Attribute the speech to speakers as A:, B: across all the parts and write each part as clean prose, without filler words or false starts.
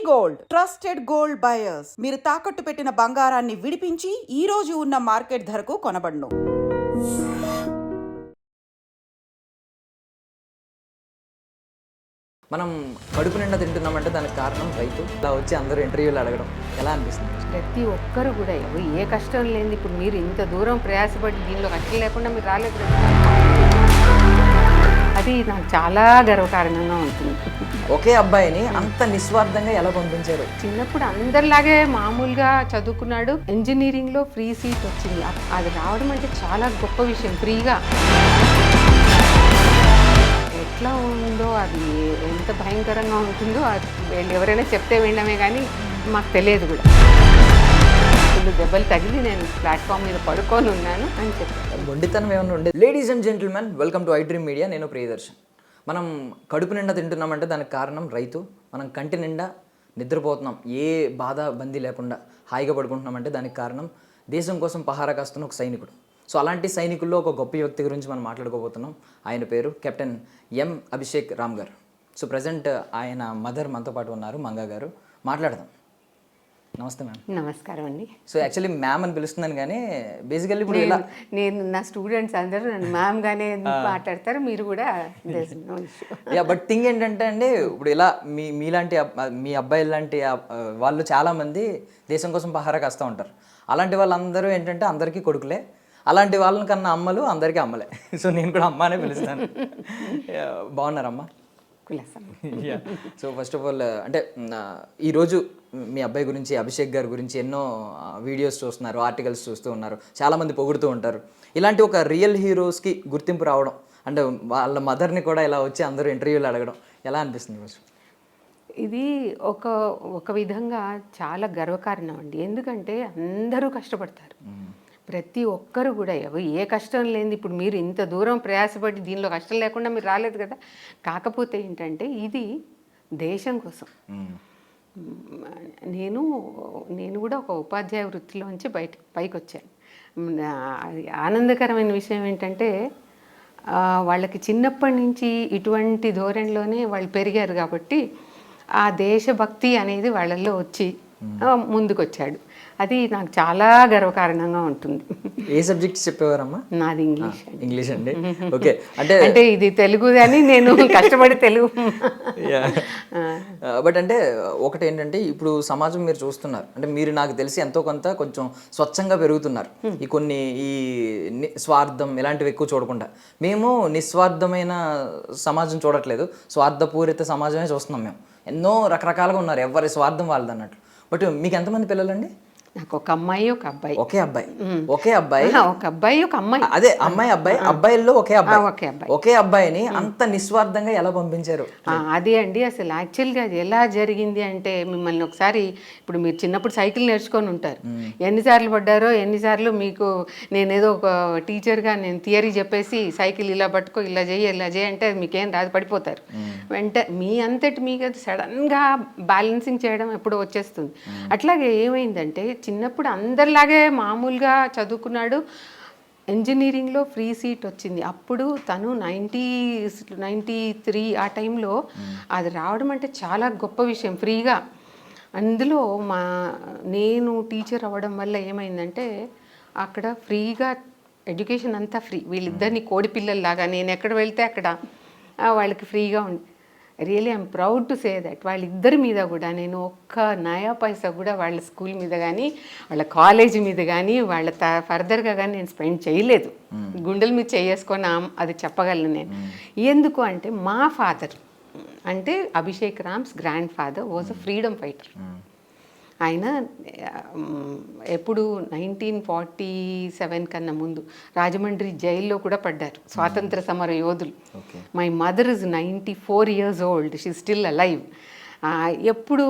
A: Gold trusted gold buyers మీరు తాకట్టు పెట్టిన బంగారాన్ని విడిపించి ఈ రోజు ఉన్న మార్కెట్ ధరకు కొనబడును.
B: మనం కడుపు నిండా తింటున్నామంటే దానికి కారణం రైతు. ఇలా వచ్చి అందరూ ఇంటర్వ్యూలు అడగడం ఎలా అనిపిస్తుంది?
C: ప్రతి ఒక్కరు కూడా ఏ కష్టం లేని ఇప్పుడు మీరు ఇంత దూరం ప్రయాసపడి దీనిలో కష్టం లేకుండా మీరు రాలేదు కదా. అది నాకు చాలా గర్వకారణంగా ఉంటుంది.
B: ఒకే అబ్బాయిని అంత నిస్వార్థంగా ఎలా పంపించారు?
C: చిన్నప్పుడు అందరిలాగే మామూలుగా చదువుకున్నాడు, ఇంజనీరింగ్లో ఫ్రీ సీట్ వచ్చింది. అది రావడం అంటే చాలా గొప్ప విషయం. ఫ్రీగా ఎట్లా ఉందో అది ఎంత భయంకరంగా ఉంటుందో అది ఎవరైనా చెప్తే వినడమే కానీ మాకు తెలియదు కూడా. దెబ్బలు తగిలి నేను ప్లాట్ఫామ్ మీద పడుకొని ఉన్నాను అని చెప్పాను.
B: మొండితనం ఏమైనా ఉండేది? Ladies and gentlemen, welcome to iDream Media. నేను ప్రియదర్శన్. మనం కడుపు నిండా తింటున్నామంటే దానికి కారణం రైతు. మనం కంటి నిండా నిద్రపోతున్నాం, ఏ బాధ బందీ లేకుండా హాయిగా పడుకుంటున్నామంటే దానికి కారణం దేశం కోసం పహారా కాస్తున్న ఒక సైనికుడు. సో అలాంటి సైనికుల్లో ఒక గొప్ప వ్యక్తి గురించి మనం మాట్లాడుకోబోతున్నాం. ఆయన పేరు కెప్టెన్ ఎం అభిషేక్ రామ్ గారు. సో ప్రజెంట్ ఆయన మదర్ మనతో పాటు ఉన్నారు, మంగా గారు. మాట్లాడదాం. నమస్తే మ్యామ్.
C: నమస్కారం అండి.
B: సో యాక్చువల్లీ మ్యామ్ అని పిలుస్తున్నాను కానీ బేసికల్లీ ఇప్పుడు ఇలా
C: నేను నా స్టూడెంట్స్ అందరూ నన్ను మ్యామ్ గానే మాట్లాడతారు, మీరు కూడా.
B: యా, బట్ థింగ్ ఏంటంటే అండి, ఇప్పుడు ఇలా మీలాంటి మీ అబ్బాయి లాంటి వాళ్ళు చాలామంది దేశం కోసం పహారా కాస్తూ ఉంటారు. అలాంటి వాళ్ళందరూ ఏంటంటే అందరికీ కొడుకులే, అలాంటి వాళ్ళని కన్నా అమ్మలు అందరికీ అమ్మలే. సో నేను కూడా అమ్మ అనే పిలుస్తాను. బాగున్నారమ్మా? సో ఫస్ట్ ఆఫ్ ఆల్ అంటే ఈరోజు మీ అబ్బాయి గురించి, అభిషేక్ గారి గురించి ఎన్నో వీడియోస్ చూస్తున్నారు, ఆర్టికల్స్ చూస్తూ ఉన్నారు, చాలామంది పొగుడుతూ ఉంటారు. ఇలాంటి ఒక రియల్ హీరోస్కి గుర్తింపు రావడం, అంటే వాళ్ళ మదర్ని కూడా ఇలా వచ్చి అందరూ ఇంటర్వ్యూలు అడగడం ఎలా అనిపిస్తుంది రోజు?
C: ఇది ఒక విధంగా చాలా గర్వకారణం అండి. ఎందుకంటే అందరూ కష్టపడతారు, ప్రతి ఒక్కరు కూడా ఏ కష్టం లేని ఇప్పుడు మీరు ఇంత దూరం ప్రయాసపడి దీనిలో కష్టం లేకుండా మీరు రాలేదు కదా. కాకపోతే ఏంటంటే ఇది దేశం కోసం. నేను కూడా ఒక ఉపాధ్యాయ వృత్తిలోంచి పైకి వచ్చాను. ఆనందకరమైన విషయం ఏంటంటే వాళ్ళకి చిన్నప్పటి నుంచి ఇటువంటి ధోరణిలోనే వాళ్ళు పెరిగారు కాబట్టి ఆ దేశభక్తి అనేది వాళ్ళల్లో వచ్చి ముందుకొచ్చాడు. అది నాకు చాలా గర్వకారణంగా ఉంటుంది.
B: ఏ సబ్జెక్ట్స్ చెప్పేవారమ్మా?
C: నాది ఇంగ్లీష్.
B: ఇంగ్లీష్ అండి. ఓకే,
C: అంటే ఇది తెలుగు అని నేను కష్టపడి తెలుగు.
B: బట్ అంటే ఒకటి ఏంటంటే ఇప్పుడు సమాజం మీరు చూస్తున్నారు, అంటే మీరు నాకు తెలిసి ఎంతో కొంత కొంచెం స్వచ్ఛంగా పెరుగుతున్నారు. ఈ స్వార్థం ఇలాంటివి ఎక్కువ చూడకుండా మేము నిస్వార్థమైన సమాజం చూడట్లేదు, స్వార్థపూరిత సమాజమే చూస్తున్నాం. మేము ఎన్నో రకరకాలుగా ఉన్నారు, ఎవరి స్వార్థం వాళ్ళది అన్నట్లు. బట్ మీకు ఎంతమంది పిల్లలండి?
C: నాకు ఒక అమ్మాయి, ఒక అబ్బాయి.
B: ఒకే అబ్బాయి? ఒక అబ్బాయి ఒక
C: అమ్మాయి.
B: అదే అబ్బాయి అబ్బాయిల్లో ఒకే అబ్బాయిని అంత నిస్వార్థంగా ఎలా పంపించారు?
C: అదే అండి, అసలు యాక్చువల్గా అది ఎలా జరిగింది అంటే, మిమ్మల్ని ఒకసారి ఇప్పుడు మీరు చిన్నప్పుడు సైకిల్ నేర్చుకొని ఉంటారు, ఎన్నిసార్లు పడ్డారో ఎన్నిసార్లు మీకు నేనేదో ఒక టీచర్గా నేను థియరీ చెప్పేసి సైకిల్ ఇలా పట్టుకో, ఇలా చేయి అంటే అది మీకేం రాదు, పడిపోతారు. మీ అంతటి మీకు అది సడన్గా బ్యాలెన్సింగ్ చేయడం ఎప్పుడో వచ్చేస్తుంది. అట్లాగే ఏమైందంటే చిన్నప్పుడు అందరిలాగే మామూలుగా చదువుకున్నాడు, ఇంజనీరింగ్లో ఫ్రీ సీట్ వచ్చింది. అప్పుడు తను 93 ఆ టైంలో అది రావడం అంటే చాలా గొప్ప విషయం, ఫ్రీగా. అందులో నేను టీచర్ అవ్వడం వల్ల ఏమైందంటే అక్కడ ఫ్రీగా ఎడ్యుకేషన్ అంతా ఫ్రీ. వీళ్ళిద్దరిని కోడి పిల్లల్లాగా నేను ఎక్కడ వెళ్తే అక్కడ వాళ్ళకి ఫ్రీగా ఉంది. Really I'm proud to say that. వాళ్ళిద్దరి మీద కూడా నేను ఒక్క నయా పైసా కూడా వాళ్ళ స్కూల్ మీద కానీ వాళ్ళ కాలేజీ మీద కానీ వాళ్ళ ఫర్దర్గా కానీ నేను స్పెండ్ చేయలేదు. గుండెల మీద చేసుకొని అది చెప్పగలను నేను. ఎందుకు అంటే మా ఫాదర్ అంటే Abhishek Rams grand father was a freedom fighter. ఆయన ఎప్పుడు 1947 కన్నా ముందు రాజమండ్రి జైల్లో కూడా పడ్డారు, స్వాతంత్ర సమర యోధులు. My mother is 94 years old, she still alive. ఎప్పుడు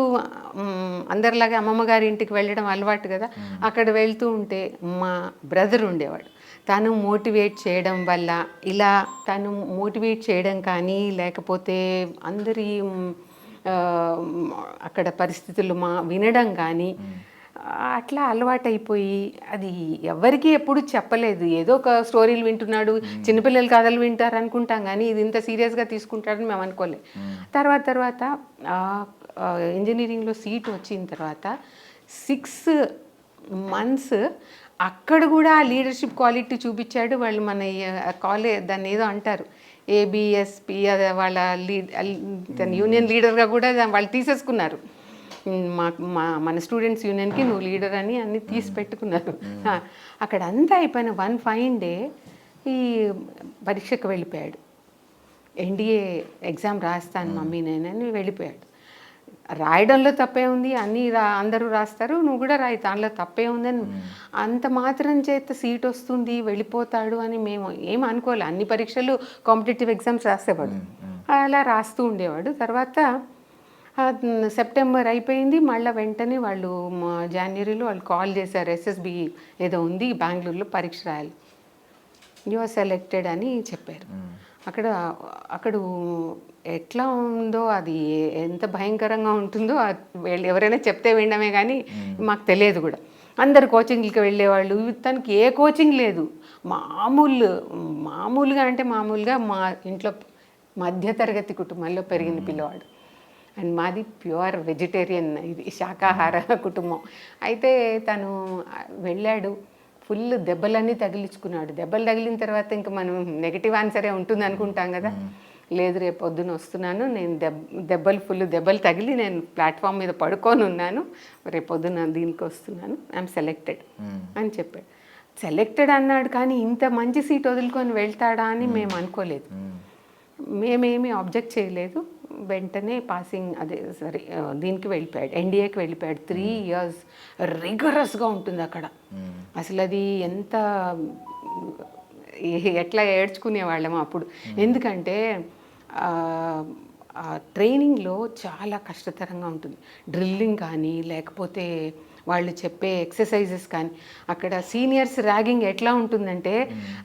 C: అందరిలాగా అమ్మమ్మ గారి ఇంటికి వెళ్ళడం అలవాటు కదా. అక్కడ వెళ్తూ ఉంటే మా బ్రదర్ ఉండేవాడు, తను మోటివేట్ చేయడం వల్ల, ఇలా తను మోటివేట్ చేయడం కానీ లేకపోతే అందరి అక్కడ పరిస్థితులు వినడం కానీ అట్లా అలవాటైపోయి అది ఎవరికి ఎప్పుడు చెప్పలేదు. ఏదో ఒక స్టోరీలు వింటున్నాడు, చిన్నపిల్లలు కథలు వింటారు అనుకుంటాం కానీ ఇది ఇంత సీరియస్గా తీసుకుంటారని మేము అనుకోలేదు. తర్వాత ఇంజనీరింగ్లో సీట్ వచ్చిన తర్వాత 6 months అక్కడ కూడా ఆ లీడర్షిప్ క్వాలిటీ చూపించాడు. వాళ్ళు మన కాలేజ్ దాన్ని ఏదో అంటారు ఏబిఎస్పి, వాళ్ళ తన యూనియన్ లీడర్గా కూడా వాళ్ళు తీసేసుకున్నారు. మన స్టూడెంట్స్ యూనియన్కి నువ్వు లీడర్ అని అన్ని తీసి పెట్టుకున్నారు. అక్కడ అంతా అయిపోయిన వన్ ఫైన్ డే ఈ పరీక్షకు వెళ్ళిపోయాడు. ఎన్డీఏ ఎగ్జామ్ రాస్తాను మమ్మీ నేనని వెళ్ళిపోయాడు. రాయడంలో తప్పే ఉంది, అన్నీ అందరూ రాస్తారు, నువ్వు కూడా రాయి, దానిలో తప్పే ఉందని. అంత మాత్రం చేత సీట్ వస్తుంది వెళ్ళిపోతాడు అని మేము ఏం అనుకోలే. అన్ని పరీక్షలు కాంపిటేటివ్ ఎగ్జామ్స్ రాసేవాడు, అలా రాస్తూ ఉండేవాడు. తర్వాత సెప్టెంబర్ అయిపోయింది, మళ్ళీ వెంటనే వాళ్ళు జనవరిలో వాళ్ళు కాల్ చేశారు, ఎస్ఎస్బి ఏదో ఉంది బెంగళూరులో పరీక్ష రాయాలి, యు ఆర్ సెలెక్టెడ్ అని చెప్పారు. అక్కడ ఎట్లా ఉందో, అది ఎంత భయంకరంగా ఉంటుందో ఎవరైనా చెప్తే వినడమే కానీ మాకు తెలియదు కూడా. అందరు కోచింగ్లకి వెళ్ళేవాళ్ళు, తనకి ఏ కోచింగ్ లేదు. మామూలుగా అంటే మామూలుగా మా ఇంట్లో మధ్యతరగతి కుటుంబంలో పెరిగిన పిల్లవాడు. అండ్ మాది ప్యూర్ వెజిటేరియన్, ఇది శాకాహార కుటుంబం. అయితే తను వెళ్ళాడు, ఫుల్ దెబ్బలన్నీ తగిలించుకున్నాడు. దెబ్బలు తగిలిన తర్వాత ఇంకా మనం నెగిటివ్ ఆన్సరే ఉంటుంది అనుకుంటాం కదా. లేదు, రేపు పొద్దున వస్తున్నాను నేను, ఫుల్ దెబ్బలు తగిలి నేను ప్లాట్ఫామ్ మీద పడుకొని ఉన్నాను, రేపు పొద్దున దీనికి వస్తున్నాను, ఐఎమ్ సెలెక్టెడ్ అని చెప్పాడు. సెలెక్టెడ్ అన్నాడు కానీ ఇంత మంచి సీట్ వదులుకొని వెళ్తాడా అని మేము అనుకోలేదు. మేమేమీ ఆబ్జెక్ట్ చేయలేదు. వెంటనే పాసింగ్ దీనికి వెళ్ళిపోయాడు, ఎన్డీఏకి వెళ్ళిపోయాడు. 3 years రిగరస్గా ఉంటుంది అక్కడ. అసలు అది ఎంత ఎట్లా ఏడ్చుకునేవాళ్ళము అప్పుడు. ఎందుకంటే ట్రైనింగ్లో చాలా కష్టతరంగా ఉంటుంది. డ్రిల్లింగ్ కానీ లేకపోతే వాళ్ళు చెప్పే ఎక్సర్సైజెస్ కానీ, అక్కడ సీనియర్స్ ర్యాగింగ్ ఎట్లా ఉంటుందంటే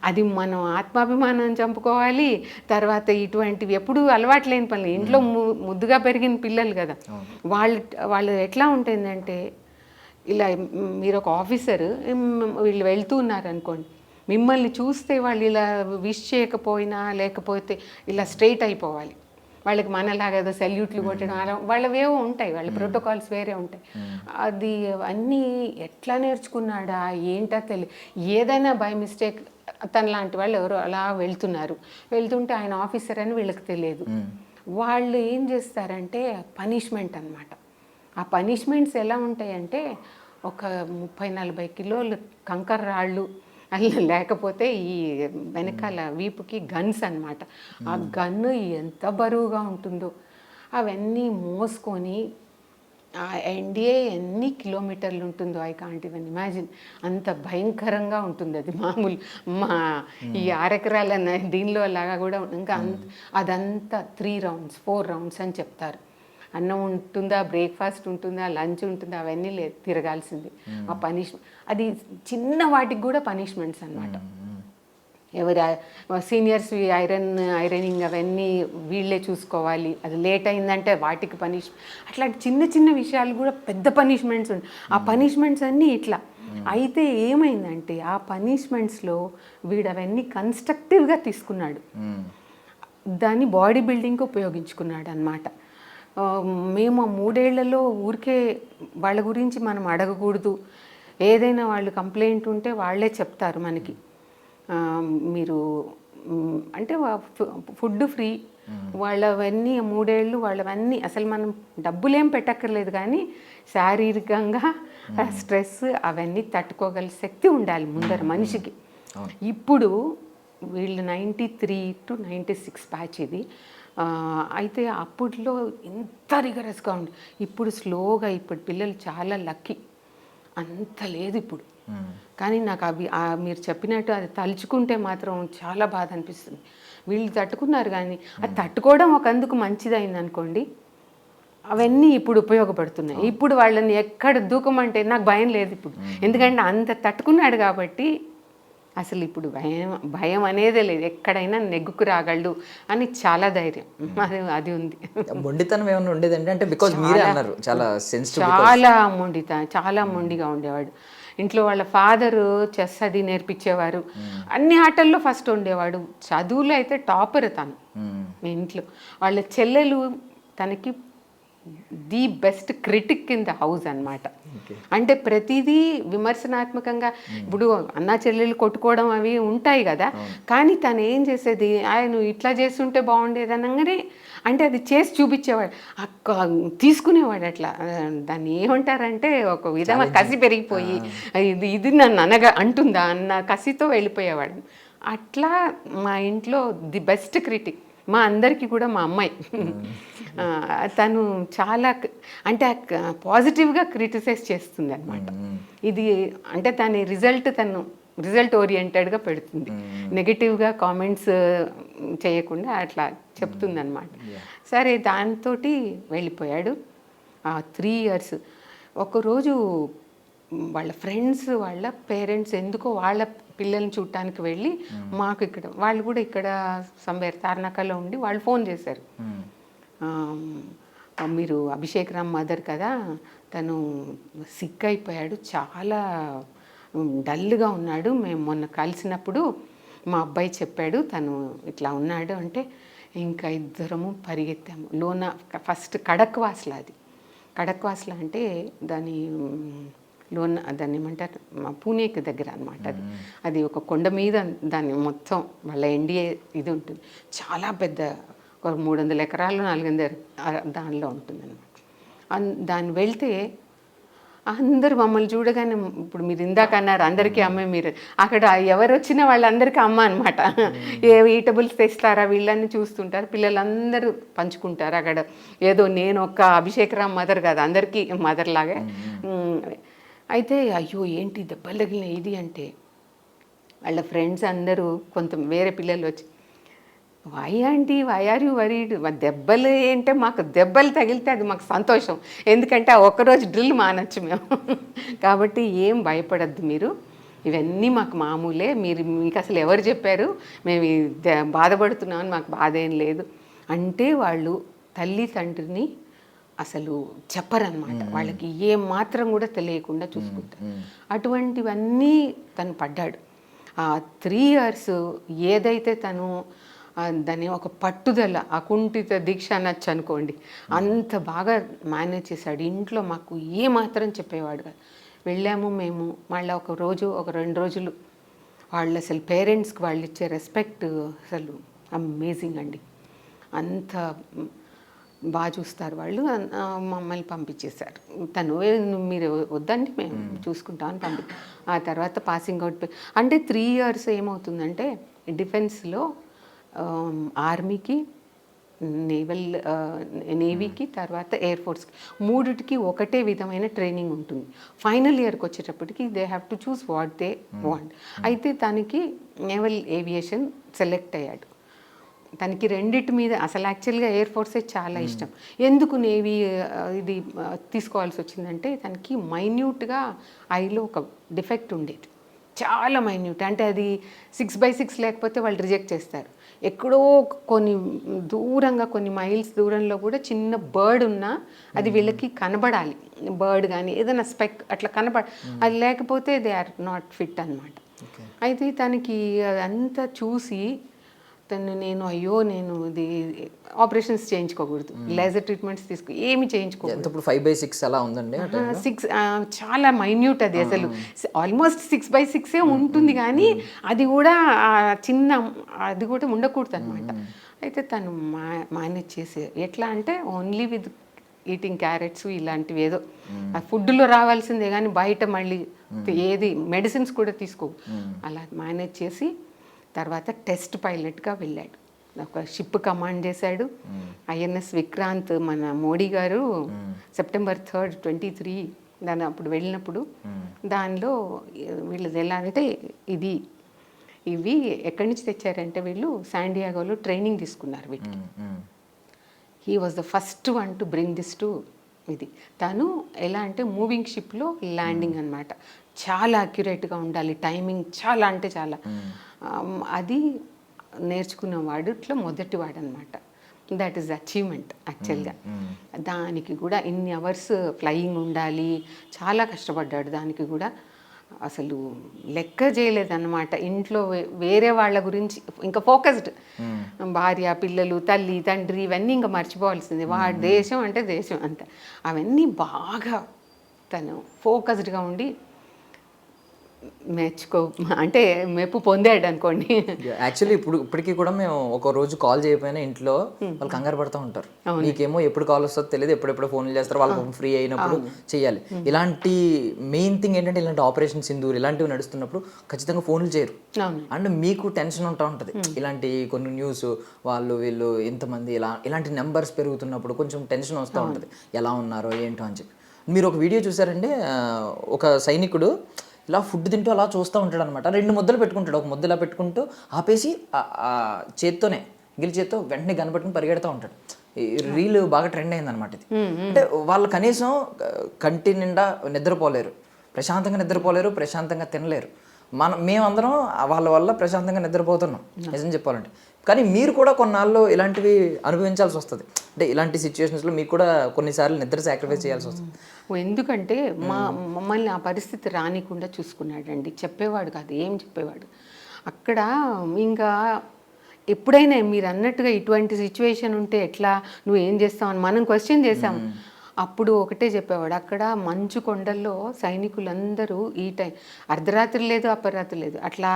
C: అది మనం ఆత్మాభిమానం చంపుకోవాలి. తర్వాత ఇటువంటివి ఎప్పుడు అలవాటు లేని పనులు, ఇంట్లో ముద్దుగా పెరిగిన పిల్లలు కదా, వాళ్ళు ఎట్లా ఉంటుందంటే ఇలా మీరు ఒక ఆఫీసర్, వీళ్ళు వెళ్తూ ఉన్నారు అనుకోండి, మిమ్మల్ని చూస్తే వాళ్ళు ఇలా విష్ చేయకపోయినా లేకపోతే ఇలా స్ట్రైట్ అయిపోవాలి. వాళ్ళకి మనలాగా ఏదో సెల్యూట్లు కొట్టడం వాళ్ళవేవో ఉంటాయి, వాళ్ళ ప్రోటోకాల్స్ వేరే ఉంటాయి. అది అన్నీ ఎట్లా నేర్చుకున్నాడా ఏంటో తెలియదు. ఏదైనా బై మిస్టేక్ తన లాంటి వాళ్ళు ఎవరో అలా వెళ్తుంటే ఆయన ఆఫీసర్ అని వీళ్ళకి తెలియదు. వాళ్ళు ఏం చేస్తారంటే పనిష్మెంట్ అన్నమాట. ఆ పనిష్మెంట్స్ ఎలా ఉంటాయంటే ఒక 30-40 కిలోలు కంకర రాళ్ళు, లేకపోతే ఈ వెనకాల వీపుకి గన్స్ అన్నమాట. ఆ గన్ను ఎంత బరువుగా ఉంటుందో అవన్నీ మోసుకొని ఆ ఎన్డీఏ ఎన్ని కిలోమీటర్లు ఉంటుందో ఐ కాంట్ ఈవెన్ ఇమాజిన్. అంత భయంకరంగా ఉంటుంది అది. మామూలు ఈ 6 ఎకరాల దీనిలో లాగా కూడా ఇంకా అదంతా 3 rounds 4 rounds అని చెప్తారు. అన్నం ఉంటుందా, బ్రేక్ఫాస్ట్ ఉంటుందా, లంచ్ ఉంటుందా, అవన్నీ లేదు, తిరగాల్సింది. ఆ పనిష్మెంట్ అది చిన్న వాటికి కూడా పనిష్మెంట్స్ అన్నమాట. ఎవరి సీనియర్స్ ఐరనింగ్ అవన్నీ వీళ్ళే చూసుకోవాలి, అది లేట్ అయిందంటే వాటికి పనిష్మెంట్. అట్లాంటి చిన్న చిన్న విషయాలు కూడా పెద్ద పనిష్మెంట్స్ ఉంటాయి. ఆ పనిష్మెంట్స్ అన్నీ ఇట్లా. అయితే ఏమైందంటే ఆ పనిష్మెంట్స్లో వీడు అవన్నీ కన్స్ట్రక్టివ్గా తీసుకున్నాడు, దాన్ని బాడీ బిల్డింగ్కి ఉపయోగించుకున్నాడు అన్నమాట. మేము 3 ఏళ్లలో ఊరికే వాళ్ళ గురించి మనం అడగకూడదు. ఏదైనా వాళ్ళు కంప్లైంట్ ఉంటే వాళ్ళే చెప్తారు మనకి, మీరు అంటే ఫుడ్ ఫ్రీ, వాళ్ళవన్నీ 3 ఏళ్ళు వాళ్ళవన్నీ అసలు మనం డబ్బులేం పెట్టక్కర్లేదు కానీ శారీరకంగా స్ట్రెస్ అవన్నీ తట్టుకోగల శక్తి ఉండాలి ముందర మనిషికి. ఇప్పుడు వీళ్ళు 93 to 96 బ్యాచ్ ఇది. అయితే అప్పట్లో ఎంత రిగరస్గా ఉంది. ఇప్పుడు స్లోగా, ఇప్పుడు పిల్లలు చాలా లక్కీ, అంత లేదు ఇప్పుడు. కానీ నాకు మీరు చెప్పినట్టు అది తలుచుకుంటే మాత్రం చాలా బాధ అనిపిస్తుంది. వీళ్ళు తట్టుకున్నారు కానీ అది తట్టుకోవడం ఒక అందుకు మంచిదైంది అనుకోండి, అవన్నీ ఇప్పుడు ఉపయోగపడుతున్నాయి. ఇప్పుడు వాళ్ళని ఎక్కడ దూకమంటే నాకు భయం లేదు ఇప్పుడు, ఎందుకంటే అంత తట్టుకున్నాడు కాబట్టి. అసలు ఇప్పుడు భయం అనేదే లేదు, ఎక్కడైనా నెగ్గుకు రాగలడు అని చాలా ధైర్యం అది ఉంది.
B: మొండితనం ఏమైనా ఉండేదండి? అంటే బికాజ్ మీరే అన్నారు చాలా సెన్సిటివ్,
C: చాలా మొండిగా ఉండేవాడు. ఇంట్లో వాళ్ళ ఫాదరు చెస్ అది నేర్పించేవారు, అన్ని ఆటల్లో ఫస్ట్ ఉండేవాడు. చదువులో అయితే టాపర్ తను. ఇంట్లో వాళ్ళ చెల్లెలు తనకి the best critic in the house అన్నమాట. అంటే ప్రతిదీ విమర్శనాత్మకంగా, ఇప్పుడు అన్నా చెల్లెలు కొట్టుకోవడం అవి ఉంటాయి కదా, కానీ తను ఏం చేసేది, ఆయన ఇట్లా చేస్తుంటే బాగుండేది అనగానే అంటే అది చేసి చూపించేవాడు, తీసుకునేవాడు అట్లా. దాన్ని ఏమంటారంటే ఒక విధంగా కసి పెరిగిపోయి ఇది నన్ను అంటుందా అన్న కసితో వెళ్ళిపోయేవాడు. అట్లా మా ఇంట్లో ది బెస్ట్ క్రిటిక్ మా అందరికీ కూడా మా అమ్మాయి. తను చాలా అంటే పాజిటివ్గా క్రిటిసైజ్ చేస్తుంది అనమాట. ఇది అంటే తన రిజల్ట్ ఓరియంటెడ్గా పెడుతుంది, నెగిటివ్గా కామెంట్స్ చేయకుండా అట్లా చెప్తుంది అనమాట. సరే దాంతో వెళ్ళిపోయాడు. 3 years ఒకరోజు వాళ్ళ ఫ్రెండ్స్ వాళ్ళ పేరెంట్స్ ఎందుకో వాళ్ళ పిల్లల్ని చూడటానికి వెళ్ళి, మాకు ఇక్కడ వాళ్ళు కూడా ఇక్కడ సంవేర్ తార్నాకలో ఉండి వాళ్ళు ఫోన్ చేశారు, మీరు అభిషేక్ రామ్ మదర్ కదా, తను సిక్ అయిపోయాడు, చాలా డల్గా ఉన్నాడు, మేము మొన్న కలిసినప్పుడు మా అబ్బాయి చెప్పాడు తను ఇట్లా ఉన్నాడు అంటే, ఇంకా ఇద్దరము పరిగెత్తాము. ఫస్ట్ కడక్వాస్లా, అది కడక్వాస్లా అంటే దాన్ని ఏమంటారు, మా పూణేకి దగ్గర అనమాట. అది ఒక కొండ మీద దాన్ని మొత్తం వాళ్ళ ఎన్డీఏ ఇది ఉంటుంది, చాలా పెద్ద, ఒక 300 ఎకరాలు 400 దానిలో ఉంటుంది అనమాట. దాన్ని వెళ్తే అందరూ మమ్మల్ని చూడగానే, ఇప్పుడు మీరు ఇందాక అన్నారు అందరికీ అమ్మే, మీరు అక్కడ ఎవరు వచ్చినా వాళ్ళందరికీ అమ్మ అనమాట. ఏ ఈటబుల్స్ తెస్తారా వీళ్ళని చూస్తుంటారు, పిల్లలందరూ పంచుకుంటారు అక్కడ. ఏదో నేను ఒక అభిషేక్ రామ్ మదర్ కాదు, అందరికీ మదర్ లాగే. అయితే అయ్యో ఏంటి దెబ్బలు తగిలిన ఇది అంటే, వాళ్ళ ఫ్రెండ్స్ అందరూ కొంత వేరే పిల్లలు వచ్చి, why aunty why are you worried, దెబ్బలు ఏంటే, మాకు దెబ్బలు తగిలితే అది మాకు సంతోషం, ఎందుకంటే ఆ ఒక్కరోజు డ్రిల్ మానొచ్చు మేము. కాబట్టి ఏం భయపడద్దు మీరు, ఇవన్నీ మాకు మామూలే, మీకు అసలు ఎవరు చెప్పారు మేము బాధపడుతున్నామని, మాకు బాధ ఏం లేదు అంటే వాళ్ళు తల్లి తండ్రిని అసలు చెప్పరన్నమాట. వాళ్ళకి ఏం మాత్రం కూడా తెలియకుండా చూసుకుంటారు. అటువంటివన్నీ తను పడ్డాడు. 3 years ఏదైతే తను దాన్ని ఒక పట్టుదల, అకుంఠిత దీక్ష అనొచ్చు అనుకోండి, అంత బాగా మేనేజ్ చేశాడు. ఇంట్లో మాకు ఏ మాత్రం చెప్పేవాడు కాదు. వెళ్ళాము మేము, మళ్ళీ ఒక 2 రోజులు వాళ్ళు అసలు పేరెంట్స్కి వాళ్ళు ఇచ్చే రెస్పెక్ట్ అసలు అమేజింగ్ అండి. అంత బాగా చూస్తారు వాళ్ళు. మమ్మల్ని పంపించేశారు. తను మీరు వద్దండి మేము చూసుకుంటామని పంపించారు. ఆ తర్వాత పాసింగ్ అవుట్ అంటే 3 years ఏమవుతుందంటే, డిఫెన్స్లో ఆర్మీకి, నేవీకి, తర్వాత ఎయిర్ ఫోర్స్కి, మూడిటికి ఒకటే విధమైన ట్రైనింగ్ ఉంటుంది. ఫైనల్ ఇయర్కి వచ్చేటప్పటికి they have to choose what they want. అయితే తనకి నేవల్ ఏవియేషన్ సెలెక్ట్ అయ్యాడు. తనకి రెండిటి మీద అసలు యాక్చువల్గా ఎయిర్ ఫోర్సే చాలా ఇష్టం. ఎందుకు నేవీ ఇది తీసుకోవాల్సి వచ్చిందంటే, తనకి మైన్యూట్గా ఐలో ఒక డిఫెక్ట్ ఉండేది, చాలా మైన్యూట్. అంటే అది 6/6 లేకపోతే వాళ్ళు రిజెక్ట్ చేస్తారు. ఎక్కడో కొన్ని దూరంగా, కొన్ని మైల్స్ దూరంలో కూడా చిన్న బర్డ్ ఉన్నా అది వీళ్ళకి కనబడాలి, బర్డ్ కానీ ఏదైనా స్పెక్ అట్లా అది లేకపోతే దే ఆర్ నాట్ ఫిట్ అనమాట. అయితే తనకి అదంతా చూసి నేను ఇది ఆపరేషన్స్ చేయించుకోకూడదు, లేజర్ ట్రీట్మెంట్స్ ఏమి చేయించుకోకూడదు.
B: ఇప్పుడు 5/6 అలా ఉందండి,
C: 6 చాలా మైన్యూట్, అది అసలు ఆల్మోస్ట్ 6/6 ఉంటుంది, కానీ అది కూడా చిన్న, అది కూడా ఉండకూడదు అనమాట. అయితే తను మేనేజ్ చేసే ఎట్లా అంటే, ఓన్లీ విత్ ఈటింగ్ క్యారెట్స్ ఇలాంటివి ఏదో ఫుడ్లో రావాల్సిందే, కానీ బయట మళ్ళీ ఏది మెడిసిన్స్ కూడా తీసుకో, అలా మేనేజ్ చేసి తర్వాత టెస్ట్ పైలట్గా వెళ్ళాడు. ఒక షిప్ కమాండ్ చేశాడు. INS విక్రాంత్, మన మోడీ గారు September 3rd 2023 దాని అప్పుడు వెళ్ళినప్పుడు, దానిలో వీళ్ళది ఎలా అంటే, ఇవి ఎక్కడి నుంచి తెచ్చారంటే, వీళ్ళు శాండియాగోలో ట్రైనింగ్ తీసుకున్నారు వీటికి. He was the first one to bring this to ఇది. తను ఎలా అంటే మూవింగ్ షిప్లో ల్యాండింగ్ అనమాట, చాలా అక్యురేట్గా ఉండాలి, టైమింగ్ చాలా అంటే చాలా, అది నేర్చుకున్న వాడిట్లో మొదటివాడు అనమాట. దట్ ఈస్ అచీవ్మెంట్ యాక్చువల్గా. దానికి కూడా ఇన్ని అవర్స్ ఫ్లయింగ్ ఉండాలి, చాలా కష్టపడ్డాడు దానికి కూడా. అసలు లెక్క చేయలేదన్నమాట. ఇంట్లో వేరే వాళ్ళ గురించి ఇంకా ఫోకస్డ్, భార్య పిల్లలు తల్లి తండ్రి ఇవన్నీ ఇంకా మర్చిపోవాల్సింది. వాడి దేశం అంటే దేశం అంత, అవన్నీ బాగా తను ఫోకస్డ్గా ఉండి అంటే మెప్పు పొందాడు అనుకోండి.
B: యాక్చువల్లీ ఇప్పటికీ కూడా మేము ఒక రోజు కాల్ చేయకపోయినా ఇంట్లో వాళ్ళు కంగారు పడుతూ ఉంటారు. నీకేమో ఎప్పుడు కాల్ వస్తుందో తెలియదు, ఎప్పుడెప్పుడు ఫోన్లు చేస్తారు, వాళ్ళకి ఫ్రీ అయినప్పుడు చేయాలి. ఇలాంటి మెయిన్ థింగ్ ఏంటంటే ఇలాంటి ఆపరేషన్ సింధూర్ ఇలాంటివి నడుస్తున్నప్పుడు ఖచ్చితంగా ఫోన్లు చేయరు. అండ్ మీకు టెన్షన్ ఉంటా ఉంటుంది. ఇలాంటి కొన్ని న్యూస్ వీళ్ళు ఇంతమంది ఇలాంటి నెంబర్స్ పెరుగుతున్నప్పుడు కొంచెం టెన్షన్ వస్తూ ఉంటుంది, ఎలా ఉన్నారో ఏంటో అని చెప్పి. మీరు ఒక వీడియో చూసారంటే, ఒక సైనికుడు ఇలా ఫుడ్ తింటూ అలా చూస్తూ ఉంటాడు అనమాట. 2 ముద్దలు పెట్టుకుంటాడు, ఒక ముద్ద ఇలా పెట్టుకుంటూ ఆపేసి చేత్తోనే గిలి చేత్తో వెంటనే కనబెట్టుకుని పరిగెడుతూ ఉంటాడు. రీల్ బాగా ట్రెండ్ అయింది అనమాట ఇది. అంటే వాళ్ళు కనీసం కంటి నిండా నిద్రపోలేరు, ప్రశాంతంగా తినలేరు. మేమందరం వాళ్ళ వల్ల ప్రశాంతంగా నిద్రపోతున్నాం నిజం చెప్పాలంటే. కానీ మీరు కూడా కొన్నాళ్ళు ఇలాంటివి అనుభవించాల్సి వస్తుంది. అంటే ఇలాంటి సిచ్యువేషన్స్లో మీకు కూడా కొన్నిసార్లు నిద్ర సాక్రిఫైస్ చేయాల్సి వస్తుంది.
C: ఎందుకంటే మమ్మల్ని ఆ పరిస్థితి రానికుండా చూసుకున్నాడండి. చెప్పేవాడు కాదు, ఏం చెప్పేవాడు. అక్కడ ఇంకా ఎప్పుడైనా మీరు అన్నట్టుగా ఇటువంటి సిచ్యువేషన్ ఉంటే ఎట్లా, నువ్వు ఏం చేస్తావు అని మనం క్వశ్చన్ చేసాము. అప్పుడు ఒకటే చెప్పేవాడు, అక్కడ మంచు కొండల్లో సైనికులందరూ ఈ టైం అర్ధరాత్రి లేదు అపరాత్రి లేదు అట్లా.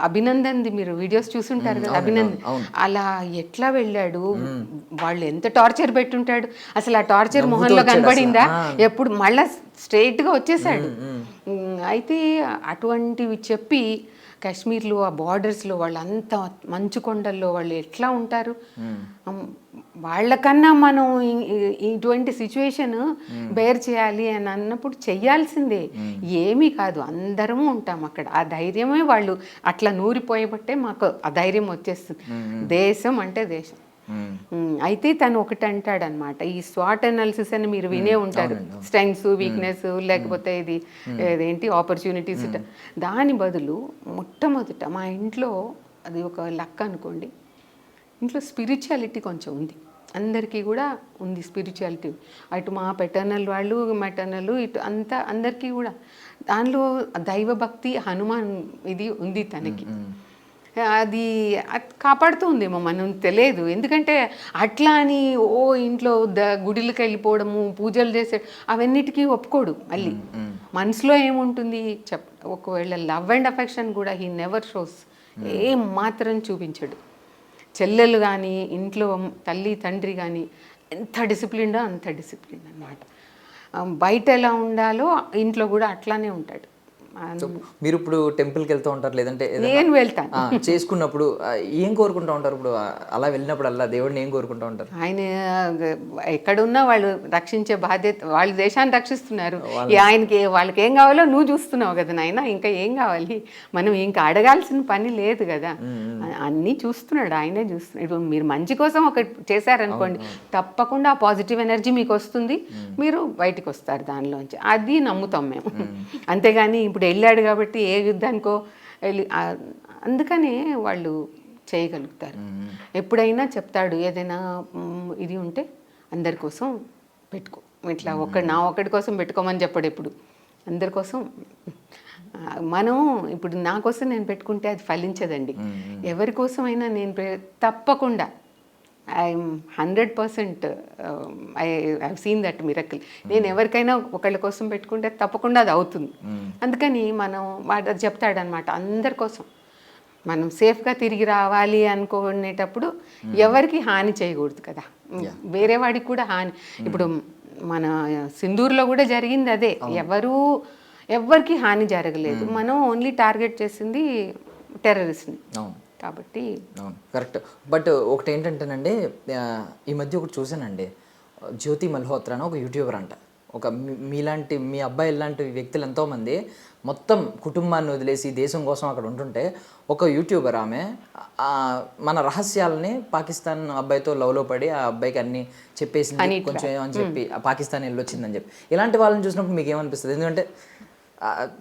C: అభినందన్ది మీరు వీడియోస్ చూసుంటారు కదా, అభినందన్ అలా ఎట్లా వెళ్ళాడు, వాళ్ళు ఎంత టార్చర్ పెట్టుంటాడు. అసలు ఆ టార్చర్ మొహంలో కనబడిందా? ఎప్పుడు మళ్ళా స్ట్రైట్గా వచ్చేసాడు. అయితే అటువంటివి చెప్పి కాశ్మీర్లో ఆ బార్డర్స్లో వాళ్ళంతా మంచు కొండల్లో వాళ్ళు ఎట్లా ఉంటారు, వాళ్ళకన్నా మనం ఇటువంటి సిచ్యువేషన్ బేర్ చేయాలి అని అన్నప్పుడు చెయ్యాల్సిందే. ఏమీ కాదు, అందరము ఉంటాం అక్కడ. ఆ ధైర్యమే వాళ్ళు అట్లా నూరిపోయబట్టే మాకు ఆ ధైర్యం వచ్చేస్తుంది. దేశం అంటే దేశం. అయితే తను ఒకటి అంటాడనమాట, ఈ స్వాట్ అనాలిసిస్ అని మీరు వినే ఉంటారు, స్ట్రెంగ్స్ వీక్నెస్ లేకపోతే ఇదేంటి ఆపర్చునిటీస్. దాని బదులు మొట్టమొదట మా ఇంట్లో అది ఒక లక్ అనుకోండి, ఇంట్లో స్పిరిచువాలిటీ కొంచెం ఉంది, అందరికీ కూడా ఉంది స్పిరిచువాలిటీ. అటు మా పెటర్నల్ వాళ్ళు మెటర్నల్ ఇటు అంతా అందరికీ కూడా దానిలో దైవభక్తి హనుమాన్ ఇది ఉంది తనకి. అది కాపాడుతుందేమో మనం తెలియదు. ఎందుకంటే అట్లా అని ఇంట్లో గుడిలకు వెళ్ళిపోవడము పూజలు చేసే అవన్నిటికీ ఒప్పుకోడు. మళ్ళీ మనసులో ఏముంటుంది ఒకవేళ లవ్ అండ్ అఫెక్షన్ కూడా హీ నెవర్ షోస్, ఏం మాత్రం చూపించడు. చెల్లెలు కానీ ఇంట్లో తల్లి తండ్రి కానీ ఎంత డిసిప్లిన్డో అంత డిసిప్లిన్ అన్నమాట. బయట ఎలా ఉండాలో ఇంట్లో కూడా అట్లానే ఉంటాడు.
B: మీరు ఇప్పుడు టెంపుల్కి వెళ్తూ ఉంటారు, లేదంటే
C: నేను వెళ్తాను
B: చేసుకున్నప్పుడు ఏం కోరుకుంటూ ఉంటారు? ఇప్పుడు అలా వెళ్ళినప్పుడు అలా దేవుడిని ఏం కోరుకుంటూ ఉంటారు?
C: ఆయన ఎక్కడున్నా వాళ్ళు రక్షించే బాధ్యత, వాళ్ళు దేశాన్ని రక్షిస్తున్నారు, ఆయనకి వాళ్ళకి ఏం కావాలో నువ్వు చూస్తున్నావు కదా నాయన, ఇంకా ఏం కావాలి, మనం ఇంకా అడగాల్సిన పని లేదు కదా, అన్నీ చూస్తున్నాడు, ఆయనే చూస్తున్నాడు. ఇప్పుడు మీరు మంచి కోసం ఒకటి చేశారనుకోండి, తప్పకుండా ఆ పాజిటివ్ ఎనర్జీ మీకు వస్తుంది, మీరు బయటకు వస్తారు దానిలోంచి. అది నమ్ముతాం మేము. అంతేగాని ఇప్పుడు వెళ్ళాడు కాబట్టి ఏ యుద్ధానికో వెళ్ళి అందుకనే వాళ్ళు చేయగలుగుతారు. ఎప్పుడైనా చెప్తాడు, ఏదైనా ఇది ఉంటే అందరి కోసం పెట్టుకో, ఇట్లా నా ఒక్కడి కోసం పెట్టుకోమని చెప్పాడు. ఎప్పుడు అందరి కోసం. మనం ఇప్పుడు నా కోసం నేను పెట్టుకుంటే అది ఫలించదండి. ఎవరి కోసమైనా నేను తప్పకుండా I'm 100% I have seen that miracle. నేను ఎవరికైనా ఒకళ్ళ కోసం పెట్టుకుంటే తప్పకుండా అది అవుతుంది. అందుకని మనం వాడు చెప్తాడనమాట, అందరి కోసం మనం సేఫ్గా తిరిగి రావాలి అనుకునేటప్పుడు ఎవరికి హాని చేయకూడదు కదా, వేరే వాడికి కూడా హాని. ఇప్పుడు మన సింధూర్లో కూడా జరిగింది అదే, ఎవరికి హాని జరగలేదు. మనం ఓన్లీ టార్గెట్ చేసింది టెర్రరిస్ట్ని కాబట్టి.
B: కరెక్ట్. బట్ ఒకటి ఏంటంటేనండి, ఈ మధ్య ఒకటి చూసానండి, జ్యోతి మల్హోత్రా అని ఒక యూట్యూబర్ అంట. మీ అబ్బాయి లాంటి వ్యక్తులు ఎంతోమంది మొత్తం కుటుంబాన్ని వదిలేసి దేశం కోసం అక్కడ ఉంటుంటే, ఒక యూట్యూబర్ ఆమె మన రహస్యాలని పాకిస్తాన్ అబ్బాయితో లవ్లో పడి ఆ అబ్బాయికి అన్ని చెప్పేసింది కొంచెం అని చెప్పి పాకిస్తాన్ వెళ్ళొచ్చిందని చెప్పి. ఇలాంటి వాళ్ళని చూసినప్పుడు మీకు ఏమనిపిస్తుంది? ఎందుకంటే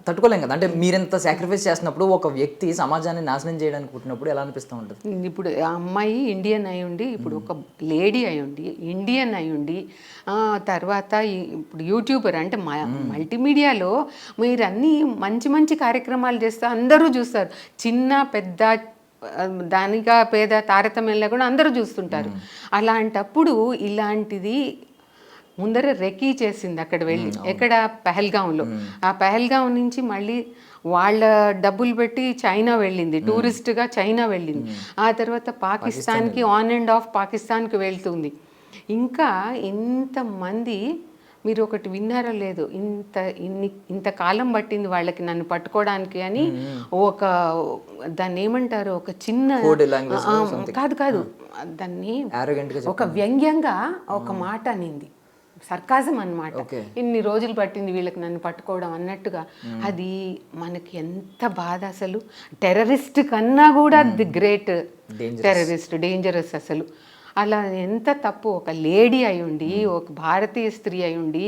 B: తట్టుకోలేం కదా. అంటే మీరెంత సాక్రిఫైస్ చేస్తున్నప్పుడు ఒక వ్యక్తి సమాజాన్ని నాశనం చేయడానికి పుట్టినప్పుడు ఎలా అనిపిస్తూ ఉంటుంది?
C: ఇప్పుడు ఆ అమ్మాయి ఇండియన్ అయి ఉండి, ఇప్పుడు ఒక లేడీ అయి ఉండి, ఇండియన్ అయి ఉండి, తర్వాత ఇప్పుడు యూట్యూబర్ అంటే మల్టీమీడియాలో మీరు అన్నీ మంచి మంచి కార్యక్రమాలు చేస్తే అందరూ చూస్తారు. చిన్న పెద్ద దానిగా పేద తారతమ్యం లేకుండా అందరూ చూస్తుంటారు. అలాంటప్పుడు ఇలాంటిది ముందర రెకీ చేసింది అక్కడ వెళ్ళి, ఎక్కడ పెహల్గాంలో. ఆ పెహల్గాం నుంచి మళ్ళీ వాళ్ళ డబ్బులు పెట్టి చైనా వెళ్ళింది, టూరిస్ట్గా చైనా వెళ్ళింది. ఆ తర్వాత పాకిస్తాన్కి ఆన్ అండ్ ఆఫ్ పాకిస్తాన్కి వెళ్తుంది. ఇంకా ఇంతమంది, మీరు ఒకటి విన్నారో లేదు, ఇంతకాలం పట్టింది వాళ్ళకి నన్ను పట్టుకోవడానికి అని ఒక దాన్ని ఏమంటారు, ఒక చిన్న కాదు దాన్ని ఒక వ్యంగ్యంగా ఒక మాట అనింది, సర్కాజం అన్నమాట. ఇన్ని రోజులు పట్టింది వీళ్ళకి నన్ను పట్టుకోవడం అన్నట్టుగా. అది మనకి ఎంత బాధ అసలు. టెర్రరిస్ట్ కన్నా కూడా ది గ్రేట్ టెర్రరిస్ట్, డేంజరస్ అసలు. అలా ఎంత తప్పు. ఒక లేడీ అయి ఉండి, ఒక భారతీయ స్త్రీ అయి ఉండి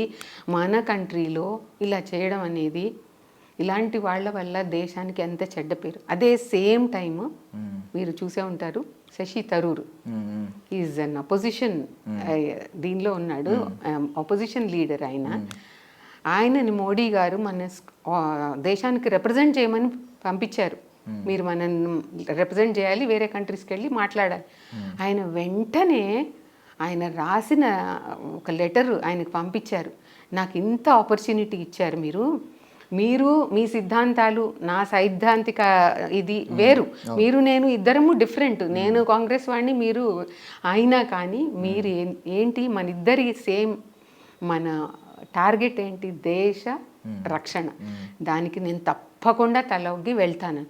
C: మన కంట్రీలో ఇలా చేయడం అనేది, ఇలాంటి వాళ్ళ వల్ల దేశానికి ఎంత చెడ్డ పేరు. అదే సేమ్ టైమ్ మీరు చూసే ఉంటారు, Shashi Tharoor is an opposition, దీనిలో ఉన్నాడు, అపోజిషన్ లీడర్. ఆయనని మోడీ గారు మన దేశానికి రిప్రజెంట్ చేయమని పంపించారు. మీరు మనల్ని రిప్రజెంట్ చేయాలి, వేరే కంట్రీస్కి వెళ్ళి మాట్లాడాలి. ఆయన వెంటనే ఆయన రాసిన ఒక లెటర్ ఆయనకు పంపించారు. నాకు ఇంత ఆపర్చునిటీ ఇచ్చారు మీరు మీ సిద్ధాంతాలు, నా సైద్ధాంతిక ఇది వేరు, మీరు నేను ఇద్దరము డిఫరెంట్, నేను కాంగ్రెస్ వాడిని, మీరు అయినా కానీ మీరు ఏంటి, మన ఇద్దరి సేమ్, మన టార్గెట్ ఏంటి, దేశ రక్షణ. దానికి నేను తప్పకుండా తలొగ్గి వెళ్తాను.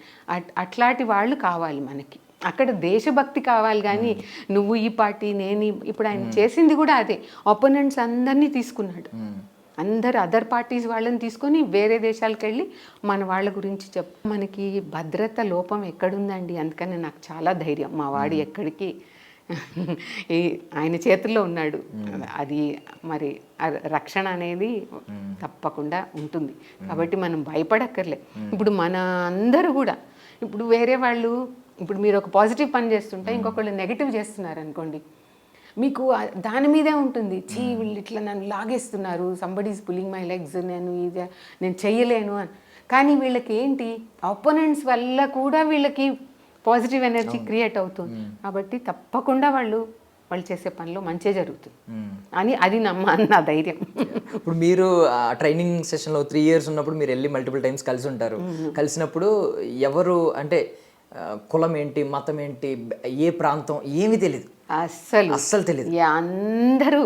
C: అట్లాంటి వాళ్ళు కావాలి మనకి. అక్కడ దేశభక్తి కావాలి, కానీ నువ్వు ఈ పార్టీ నేను. ఇప్పుడు ఆయన చేసింది కూడా అదే, ఒపోనెంట్స్ అందరినీ తీసుకున్నాడు, అందరు అదర్ పార్టీస్ వాళ్ళని తీసుకొని వేరే దేశాలకు వెళ్ళి మన వాళ్ళ గురించి మనకి భద్రత లోపం ఎక్కడుందండి. అందుకని నాకు చాలా ధైర్యం. మా వాడు ఎక్కడికి ఆయన చేతుల్లో ఉన్నాడు. అది మరి రక్షణ అనేది తప్పకుండా ఉంటుంది. కాబట్టి మనం భయపడక్కర్లే. ఇప్పుడు మన అందరూ కూడా, ఇప్పుడు వేరే వాళ్ళు, ఇప్పుడు మీరు ఒక పాజిటివ్ పని చేస్తుంటే ఇంకొకళ్ళు నెగిటివ్ చేస్తున్నారు అనుకోండి, మీకు దాని మీదే ఉంటుంది, చీ వీళ్ళు ఇట్లా నన్ను లాగేస్తున్నారు, somebody is pulling my legs, నేను చెయ్యలేను అని. కానీ వీళ్ళకి ఏంటి, అపోనెంట్స్ వల్ల కూడా వీళ్ళకి పాజిటివ్ ఎనర్జీ క్రియేట్ అవుతుంది. కాబట్టి తప్పకుండా వాళ్ళు చేసే పనిలో మంచి జరుగుతుంది అని అది నా ధైర్యం.
B: ఇప్పుడు మీరు ట్రైనింగ్ సెషన్లో 3 years ఉన్నప్పుడు మీరు వెళ్ళి మల్టిపుల్ టైమ్స్ కలిసి ఉంటారు. కలిసినప్పుడు ఎవరు అంటే కులం ఏంటి, మతం ఏంటి, ఏ ప్రాంతం ఏమీ తెలియదు, అస్సలు తెలియదు.
C: అందరూ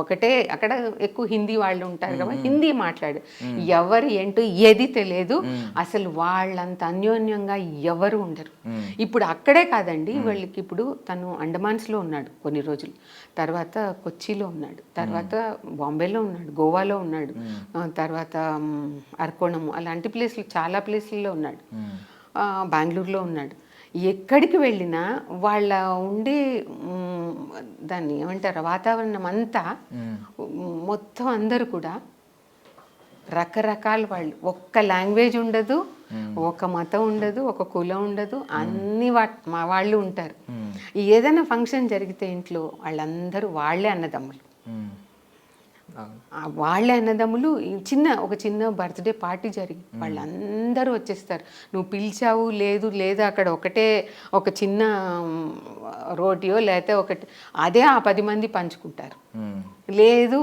C: ఒకటే, అక్కడ ఎక్కువ హిందీ వాళ్ళు ఉంటారు కదా, హిందీ మాట్లాడు, ఎవరు ఏంటో ఏది తెలియదు అసలు. వాళ్ళంత అన్యోన్యంగా ఎవరు ఉండరు. ఇప్పుడు అక్కడే కాదండి, వాళ్ళకి ఇప్పుడు తను అండమాన్స్లో ఉన్నాడు కొన్ని రోజులు, తర్వాత కొచ్చిలో ఉన్నాడు, తర్వాత బాంబేలో ఉన్నాడు, గోవాలో ఉన్నాడు, తర్వాత అర్కోణము, అలాంటి ప్లేస్లు చాలా ప్లేస్లలో ఉన్నాడు, బెంగళూరులో ఉన్నాడు. ఎక్కడికి వెళ్ళినా వాళ్ళ ఉండే దాన్ని ఏమంటారు, వాతావరణం అంతా మొత్తం అందరూ కూడా రకరకాల వాళ్ళు. ఒక్క లాంగ్వేజ్ ఉండదు, ఒక మతం ఉండదు, ఒక కులం ఉండదు, అన్ని మా వాళ్ళు ఉంటారు. ఏదైనా ఫంక్షన్ జరిగితే ఇంట్లో వాళ్ళందరూ వాళ్ళే అన్నదమ్ములు, వాళ్ళే అన్నదమ్ములు. ఒక చిన్న బర్త్డే పార్టీ జరిగి వాళ్ళందరూ వచ్చేస్తారు. నువ్వు పిలిచావు లేదు, లేదా అక్కడ ఒక చిన్న రోటియో లేకపోతే ఒకటి అదే ఆ 10 మంది పంచుకుంటారు. లేదు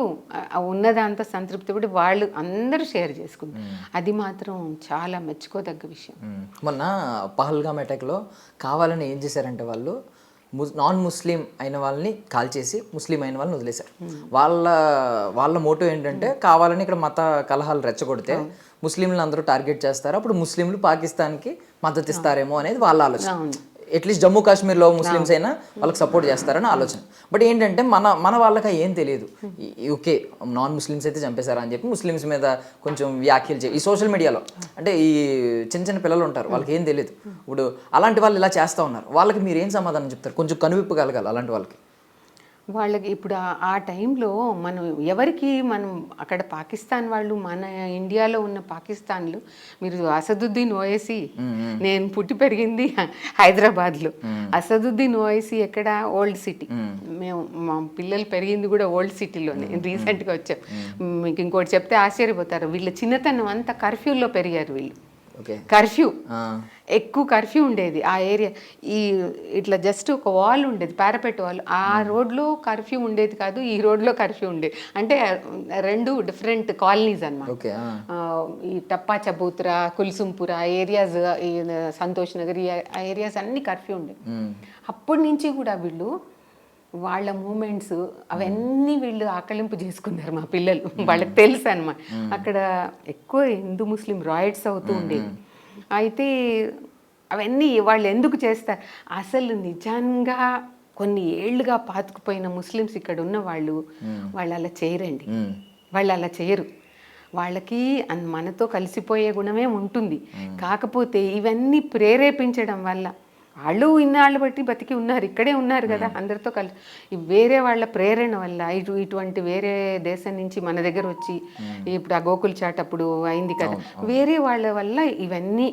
C: ఉన్నదంతా సంతృప్తి పడి వాళ్ళు అందరూ షేర్ చేసుకుంటారు. అది మాత్రం చాలా మెచ్చుకోదగ్గ విషయం.
B: మొన్న పహల్గామ్ అటాక్లో కావాలని ఏం చేశారంటే, వాళ్ళు నాన్ ముస్లిం అయిన వాళ్ళని కాల్ చేసి ముస్లిం అయిన వాళ్ళని వదిలేశారు. వాళ్ళ మోటో ఏంటంటే, కావాలని ఇక్కడ మత కలహాలు రెచ్చగొడితే ముస్లింలు అందరూ టార్గెట్ చేస్తారు, అప్పుడు ముస్లింలు పాకిస్తాన్కి మద్దతు ఇస్తారేమో అనేది వాళ్ళ ఆలోచన. అట్లీస్ట్ జమ్మూ కాశ్మీర్లో ముస్లిమ్స్ అయినా వాళ్ళకి సపోర్ట్ చేస్తారని ఆలోచన. బట్ ఏంటంటే మన వాళ్ళకి ఏం తెలియదు. ఓకే నాన్ ముస్లిమ్స్ అయితే చంపేశారా అని చెప్పి ముస్లిమ్స్ మీద కొంచెం వ్యాఖ్యలు ఈ సోషల్ మీడియాలో, అంటే ఈ చిన్న పిల్లలు ఉంటారు, వాళ్ళకి ఏం తెలియదు. ఇప్పుడు అలాంటి వాళ్ళు ఇలా చేస్తూ ఉన్నారు, వాళ్ళకి మీరు ఏం సమాధానం చెప్తారు? కొంచెం కనువిప్పు కలగాలి అలాంటి వాళ్ళకి.
C: వాళ్ళకి ఇప్పుడు ఆ టైంలో మనం ఎవరికి మనం అక్కడ పాకిస్తాన్ వాళ్ళు మన ఇండియాలో ఉన్న పాకిస్తాన్లు, మీరు అసదుద్దీన్ ఓవైసీ, నేను పుట్టి పెరిగింది హైదరాబాద్లో. అసదుద్దీన్ ఓవైసీ ఎక్కడ, ఓల్డ్ సిటీ. మేము మా పిల్లలు పెరిగింది కూడా ఓల్డ్ సిటీలోనే. రీసెంట్గా వచ్చాం. మీకు ఇంకోటి చెప్తే ఆశ్చర్యపోతారు, వీళ్ళ చిన్నతనం అంతా కర్ఫ్యూలో పెరిగారు వీళ్ళు. కర్ఫ్యూ, ఎక్కువ కర్ఫ్యూ ఉండేది ఆ ఏరియా. ఇట్లా జస్ట్ ఒక వాల్ ఉండేది, పారాపెట్ వాల్. ఆ రోడ్లో కర్ఫ్యూ ఉండేది కాదు, ఈ రోడ్లో కర్ఫ్యూ ఉండేది. అంటే రెండు డిఫరెంట్ కాలనీస్ అన్నమాట. ఈ టప్పా చబూత్రా, కుల్సుంపుర ఏరియాస్, ఈ సంతోష్ నగర్, ఆ ఏరియాస్ అన్ని కర్ఫ్యూ ఉండేది. అప్పటి నుంచి కూడా వీళ్ళు వాళ్ళ మూమెంట్స్ అవన్నీ వీళ్ళు ఆకలింపు చేసుకున్నారు మా పిల్లలు. వాళ్ళకి తెలుసు అన్నమాట. అక్కడ ఎక్కువ హిందూ ముస్లిం రాయిట్స్ అవుతూ ఉండేవి. అయితే అవన్నీ వాళ్ళు ఎందుకు చేస్తారు, అసలు నిజంగా కొన్ని ఏళ్ళుగా పాతుకుపోయిన ముస్లిమ్స్ ఇక్కడ ఉన్న వాళ్ళు అలా చేయరండి. వాళ్ళు అలా చేయరు. వాళ్ళకి మనతో కలిసిపోయే గుణమే ఉంటుంది. కాకపోతే ఇవన్నీ ప్రేరేపించడం వల్ల వాళ్ళు ఇన్నాళ్ళు బట్టి బతికి ఉన్నారు, ఇక్కడే ఉన్నారు కదా అందరితో కలిసి. వేరే వాళ్ళ ప్రేరణ వల్ల ఇటువంటి వేరే దేశం నుంచి మన దగ్గర వచ్చి, ఇప్పుడు ఆ గోకుల్ చాట్ అప్పుడు అయింది కదా, వేరే వాళ్ళ వల్ల ఇవన్నీ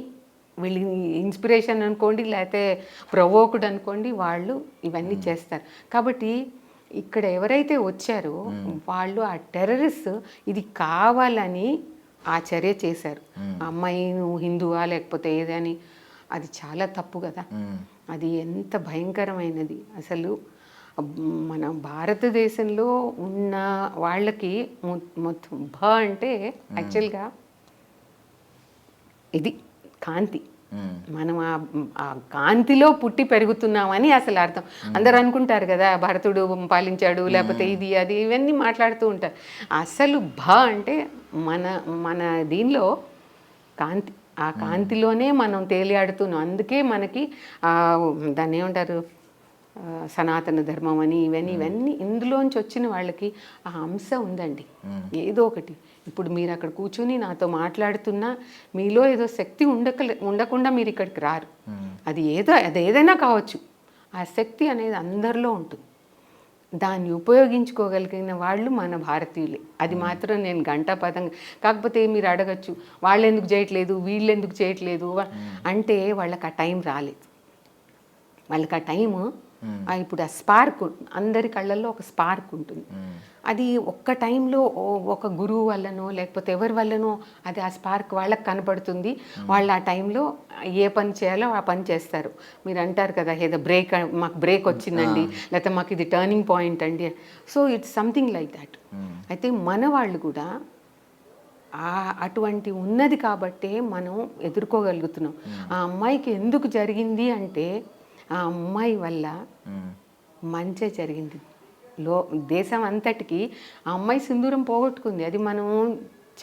C: వీళ్ళు ఇన్స్పిరేషన్ అనుకోండి, లేకపోతే ప్రొవోక్డ్ అనుకోండి, వాళ్ళు ఇవన్నీ చేస్తారు. కాబట్టి ఇక్కడ ఎవరైతే వచ్చారో వాళ్ళు ఆ టెర్రరిస్ట్ ఇది కావాలని ఆ చర్య చేశారు. ఆ అమ్మాయి నువ్వు హిందువా లేకపోతే ఏదని, అది చాలా తప్పు కదా. అది ఎంత భయంకరమైనది అసలు. మన భారతదేశంలో ఉన్న వాళ్ళకి మొత్తం అంటే యాక్చువల్గా ఇది కాంతి. మనం ఆ కాంతిలో పుట్టి పెరుగుతున్నామని అసలు అర్థం. అందరు అనుకుంటారు కదా భరతుడు పాలించాడు లేకపోతే ఇది అది ఇవన్నీ మాట్లాడుతూ ఉంటారు. అసలు అంటే మన దీనిలో కాంతి, ఆ కాంతిలోనే మనం తేలియాడుతున్నాం. అందుకే మనకి దాన్ని ఏమంటారు, సనాతన ధర్మం అని ఇవన్నీ ఇందులోంచి వచ్చిన వాళ్ళకి ఆ అంశ ఉందండి ఏదో ఒకటి. ఇప్పుడు మీరు అక్కడ కూర్చుని నాతో మాట్లాడుతున్నా మీలో ఏదో శక్తి ఉండకుండా మీరు ఇక్కడికి రారు. అది ఏదైనా కావచ్చు, ఆ శక్తి అనేది అందరిలో ఉంటుంది. దాన్ని ఉపయోగించుకోగలిగిన వాళ్ళు మన భారతీయులే. అది మాత్రం నేను గంటాపదంగా. కాకపోతే మీరు అడగచ్చు, వాళ్ళు ఎందుకు చేయట్లేదు, వీళ్ళు ఎందుకు చేయట్లేదు అంటే, వాళ్ళకి ఆ టైం రాలేదు. వాళ్ళకి ఆ టైము ఇప్పుడు ఆ స్పార్క్, అందరి కళ్ళల్లో ఒక స్పార్క్ ఉంటుంది. అది ఒక్క టైంలో ఒక గురువు వల్లనో లేకపోతే ఎవరి వల్లనో అది ఆ స్పార్క్ వాళ్ళకి కనపడుతుంది. వాళ్ళు ఆ టైంలో ఏ పని చేయాలో ఆ పని చేస్తారు. మీరు అంటారు కదా ఏదో మాకు బ్రేక్ వచ్చిందండి, లేకపోతే మాకు ఇది టర్నింగ్ పాయింట్ అండి. So it's something like that. అయితే మన వాళ్ళు కూడా అటువంటి ఉన్నది కాబట్టే మనం ఎదుర్కోగలుగుతున్నాం. ఆ అమ్మాయికి ఎందుకు జరిగింది అంటే, ఆ అమ్మాయి వల్ల మంచి జరిగింది. దేశం అంతటికి ఆ అమ్మాయి సింధూరం పోగొట్టుకుంది. అది మనం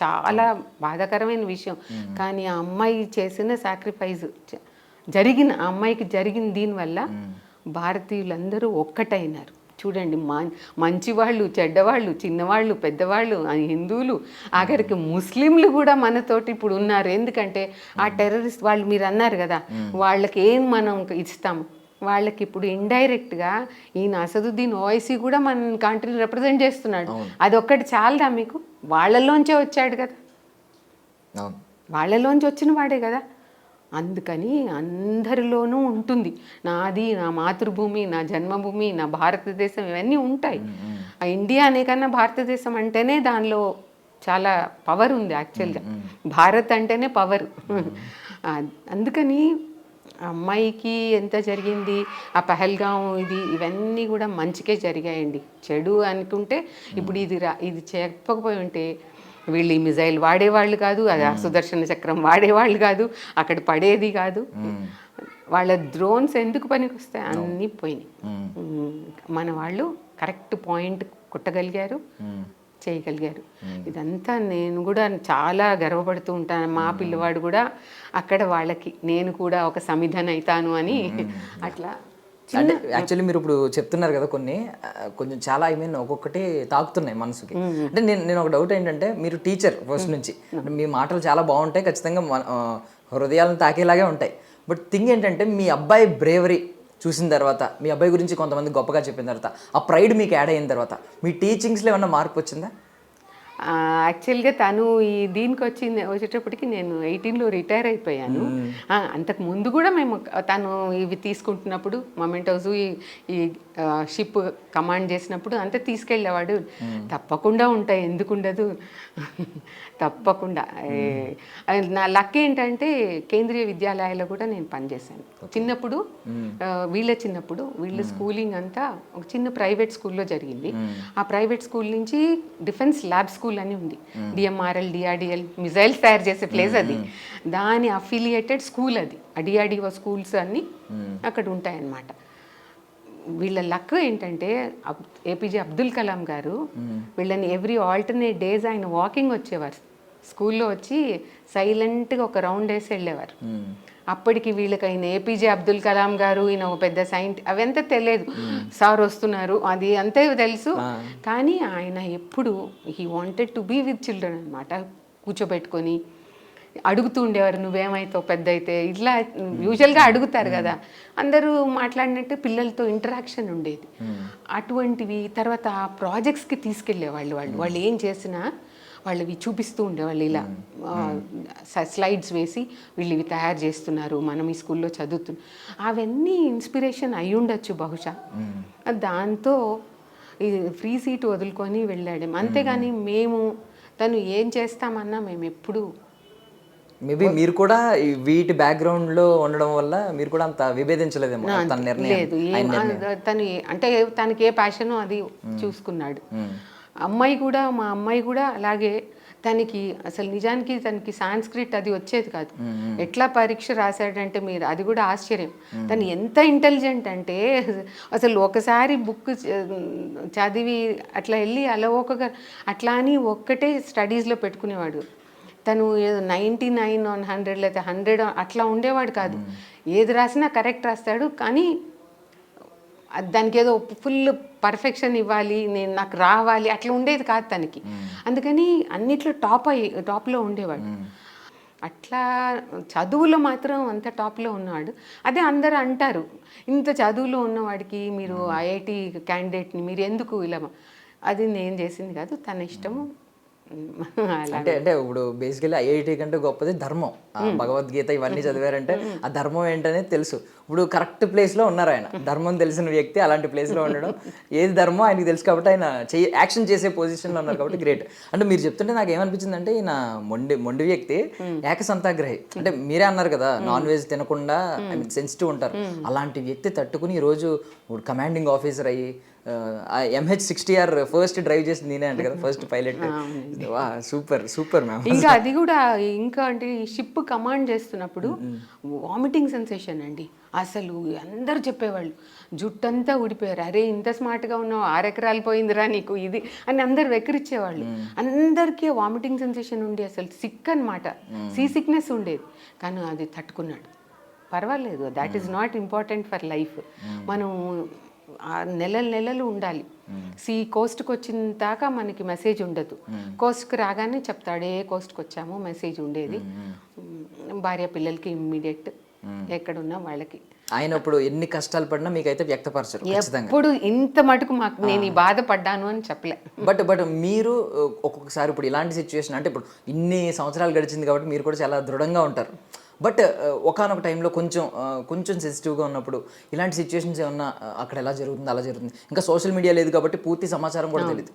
C: చాలా బాధాకరమైన విషయం. కానీ ఆ అమ్మాయి చేసిన సాక్రిఫైస్ ఆ అమ్మాయికి జరిగిన దీనివల్ల భారతీయులందరూ ఒక్కటైనారు. చూడండి, మంచివాళ్ళు, చెడ్డవాళ్ళు, చిన్నవాళ్ళు, పెద్దవాళ్ళు, హిందువులు, ఆఖరికి ముస్లింలు కూడా మనతోటి ఇప్పుడు ఉన్నారు. ఎందుకంటే ఆ టెర్రరిస్ట్ వాళ్ళు, మీరు అన్నారు కదా, వాళ్ళకి ఏం మనం ఇస్తాము, వాళ్ళకి ఇప్పుడు ఇండైరెక్ట్గా ఈయన అసదుద్దీన్ ఓవైసీ కూడా మన కంట్రీని రిప్రజెంట్ చేస్తున్నాడు. అదొక్కటి చాలదా మీకు? వాళ్ళలోంచే వచ్చాడు కదా, వాళ్ళలోంచి వచ్చిన వాడే కదా. అందుకని అందరిలోనూ ఉంటుంది, నాది, నా మాతృభూమి, నా జన్మభూమి, నా భారతదేశం, ఇవన్నీ ఉంటాయి. ఆ ఇండియా అనే కన్నా భారతదేశం అంటేనే దానిలో చాలా పవర్ ఉంది. యాక్చువల్గా భారత్ అంటేనే పవర్. అందుకని అమ్మాయికి ఎంత జరిగింది, ఆ పహల్గాం ఇవన్నీ కూడా మంచికే జరిగాయండి. చెడు అనుకుంటే ఇప్పుడు ఇది చెప్పకపోయి ఉంటే వీళ్ళు ఈ మిజైల్ వాడేవాళ్ళు కాదు, అది సుదర్శన చక్రం వాడేవాళ్ళు కాదు, అక్కడ పడేది కాదు. వాళ్ళ డ్రోన్స్ ఎందుకు పనికి వస్తాయి, అన్నీ పోయినాయి. మన వాళ్ళు కరెక్ట్ పాయింట్ కొట్టగలిగారు, చేయగలిగారు. ఇదంతా నేను కూడా చాలా గర్వపడుతూ ఉంటాను. మా పిల్లవాడు కూడా అక్కడ వాళ్ళకి నేను కూడా ఒక సమిధన అవుతాను అని అట్లా.
B: అంటే యాక్చువల్లీ మీరు ఇప్పుడు చెప్తున్నారు కదా, కొంచెం చాలా ఒక్కొక్కటి తాకుతున్నాయి మనసుకి. అంటే నేను ఒక డౌట్ ఏంటంటే, మీరు టీచర్ ఫస్ట్ నుంచి, మీ మాటలు చాలా బాగుంటాయి, ఖచ్చితంగా హృదయాలను తాకేలాగే ఉంటాయి. బట్ థింగ్ ఏంటంటే, మీ అబ్బాయి బ్రేవరీ చూసిన తర్వాత మీ అబ్బాయి గురించి కొంతమంది గొప్పగా చెప్పిన తర్వాత ఆ ప్రైడ్ మీకు యాడ్ అయిన తర్వాత మీ టీచింగ్స్లో ఏమన్నా మార్పు వచ్చిందా?
C: యాక్చువల్గా తను ఈ దీనికి వచ్చేటప్పటికి నేను 18లో రిటైర్ అయిపోయాను. అంతకు ముందు కూడా మేము తను ఇవి తీసుకుంటున్నప్పుడు మొమెంటోస్ ఈ షిప్ కమాండ్ చేసినప్పుడు అంతా తీసుకెళ్ళేవాడు. తప్పకుండా ఉంటాయి, ఎందుకు ఉండదు, తప్పకుండా. నా లక్ ఏంటంటే కేంద్రీయ విద్యాలయాల్లో కూడా నేను పనిచేశాను చిన్నప్పుడు. వీళ్ళ స్కూలింగ్ అంతా ఒక చిన్న ప్రైవేట్ స్కూల్లో జరిగింది. ఆ ప్రైవేట్ స్కూల్ నుంచి డిఫెన్స్ ల్యాబ్ స్కూల్ అని ఉంది, డిఎంఆర్ఎల్ డిఆర్డిఎల్ మిజైల్స్ తయారు చేసే ప్లేస్ అది. దాని అఫిలియేటెడ్ స్కూల్ అది. ఆ డిఆర్డిఓ స్కూల్స్ అన్నీ అక్కడ ఉంటాయన్నమాట. వీళ్ళ లక్ ఏంటంటే ఏపీజే అబ్దుల్ కలాం గారు వీళ్ళని ఎవ్రీ ఆల్టర్నేట్ డేస్ ఆయన వాకింగ్ వచ్చేవారు, స్కూల్లో వచ్చి సైలెంట్గా ఒక రౌండ్ వేసి వెళ్ళేవారు. అప్పటికి వీళ్ళకి ఆయన ఏపీజే అబ్దుల్ కలాం గారు ఈయన ఒక పెద్ద సైంటిస్ట్ అవంతా తెలియదు, సార్ వస్తున్నారు అది అంతే తెలుసు. కానీ ఆయన ఎప్పుడు he wanted to be with children అనమాట. కూర్చోబెట్టుకొని అడుగుతూ ఉండేవారు, నువ్వేమైతావు పెద్ద అయితే, ఇట్లా యూజువల్గా అడుగుతారు కదా అందరూ మాట్లాడినట్టు. పిల్లలతో ఇంటరాక్షన్ ఉండేది అటువంటివి. తర్వాత ప్రాజెక్ట్స్కి తీసుకెళ్ళేవాళ్ళు. వాళ్ళు ఏం చేసినా వాళ్ళవి చూపిస్తూ ఉండేవాళ్ళు, ఇలా స్లైడ్స్ వేసి వీళ్ళు ఇవి తయారు చేస్తున్నారు, మనం ఈ స్కూల్లో చదువుతున్నాం. అవన్నీ ఇన్స్పిరేషన్ అయి ఉండొచ్చు బహుశా. దాంతో ఈ ఫ్రీ సీట్ వదులుకొని వెళ్ళాడు. అంతేగాని మేము తను ఏం చేస్తామన్నా మేము ఎప్పుడు
B: మేబీ మీరు కూడా వీటి బ్యాక్గ్రౌండ్లో ఉండడం వల్ల మీరు కూడా అంత విభేదించలేదేమో తన నిర్ణయం.
C: లేదు, తను అంటే తనకి ఏ ప్యాషనో అది చూసుకున్నాడు. మా అమ్మాయి కూడా అలాగే. తనకి అసలు నిజానికి తనకి సాంస్క్రిట్ అది వచ్చేది కాదు. ఎట్లా పరీక్ష రాశాడంటే మీరు అది కూడా ఆశ్చర్యం. తను ఎంత ఇంటెలిజెంట్ అంటే అసలు ఒకసారి బుక్ చదివి అట్లా వెళ్ళి అలవోకగా అట్లా అని ఒక్కటే స్టడీస్లో పెట్టుకునేవాడు. తను 99/100 లేదా 100 అట్లా ఉండేవాడు కాదు. ఏది రాసినా కరెక్ట్ రాస్తాడు, కానీ దానికి ఏదో ఫుల్ పర్ఫెక్షన్ ఇవ్వాలి, నాకు రావాలి అట్లా ఉండేది కాదు తనకి. అందుకని అన్నిట్లో టాప్లో ఉండేవాడు. అట్లా చదువులో మాత్రం అంత టాప్లో ఉన్నాడు. అదే అందరూ అంటారు, ఇంత చదువులో ఉన్నవాడికి మీరు ఐఐటి క్యాండిడేట్ని మీరు ఎందుకు ఇలా. అది నేను చేసింది కాదు, తన ఇష్టము.
B: అంటే ఇప్పుడు బేసికలీ ఐఐటి కంటే గొప్పది ధర్మం. భగవద్గీత ఇవన్నీ చదివారంటే ఆ ధర్మం ఏంటనేది తెలుసు. ఇప్పుడు కరెక్ట్ ప్లేస్లో ఉన్నారు ఆయన. ధర్మం తెలిసిన వ్యక్తి అలాంటి ప్లేస్లో ఉండడం, ఏది ధర్మం ఆయనకి తెలుసు కాబట్టి ఆయన యాక్షన్ చేసే పొజిషన్లో ఉన్నారు కాబట్టి గ్రేట్. అంటే మీరు చెప్తుంటే నాకు ఏమనిపించింది అంటే ఈయన మొండి వ్యక్తి, ఏకసంతాగ్రహి. అంటే మీరే అన్నారు కదా నాన్ వెజ్ తినకుండా సెన్సిటివ్ ఉంటారు. అలాంటి వ్యక్తి తట్టుకుని ఈరోజు కమాండింగ్ ఆఫీసర్ అయ్యి MH-60R ఫస్ట్ డ్రైవ్ చేసింది నేనే అంట కదా, ఫస్ట్ పైలట్. Super ma'am.
C: ఇంకా అది కూడా ఇంకా అంటే ఈ షిప్ కమాండ్ చేస్తున్నప్పుడు వామిటింగ్ సెన్సేషన్ అండి. అసలు అందరూ చెప్పేవాళ్ళు, జుట్టంతా ఊడిపోయారు, అరే ఇంత స్మార్ట్గా ఉన్నావు, 6 ఎకరాలు పోయిందిరా నీకు ఇది అని అందరు వెక్కిరిచ్చేవాళ్ళు. అందరికీ వామిటింగ్ సెన్సేషన్ ఉండి అసలు సిక్ అనమాట, సీ సిక్నెస్ ఉండేది. కానీ అది తట్టుకున్నాడు, పర్వాలేదు. That is not important for life. మనం నెలలు ఉండాలి. కోస్ట్కి వచ్చిన దాకా మనకి మెసేజ్ ఉండదు. కోస్ట్కి రాగానే చెప్తాడు, ఏ కోస్ట్కి వచ్చామో మెసేజ్ ఉండేది. భార్య పిల్లలకి ఇమ్మీడియట్ ఎక్కడున్నా వాళ్ళకి.
B: ఆయన ఇప్పుడు ఎన్ని కష్టాలు పడినా మీకైతే వ్యక్తపరచరు
C: ఎప్పుడు ఇంత మటుకు మాకు నేను ఈ బాధపడ్డాను అని చెప్పలే.
B: బట్ మీరు ఒక్కొక్కసారి ఇప్పుడు ఇలాంటి సిచ్యువేషన్ అంటే ఇప్పుడు ఇన్ని సంవత్సరాలు గడిచింది కాబట్టి మీరు కూడా చాలా దృఢంగా ఉంటారు. బట్ ఒకానొక టైంలో కొంచెం సెన్సిటివ్గా ఉన్నప్పుడు ఇలాంటి సిచ్యువేషన్స్ ఏమన్నా అక్కడ ఎలా జరుగుతుంది అలా జరుగుతుంది. ఇంకా సోషల్ మీడియా లేదు కాబట్టి పూర్తి సమాచారం కూడా తెలియదు.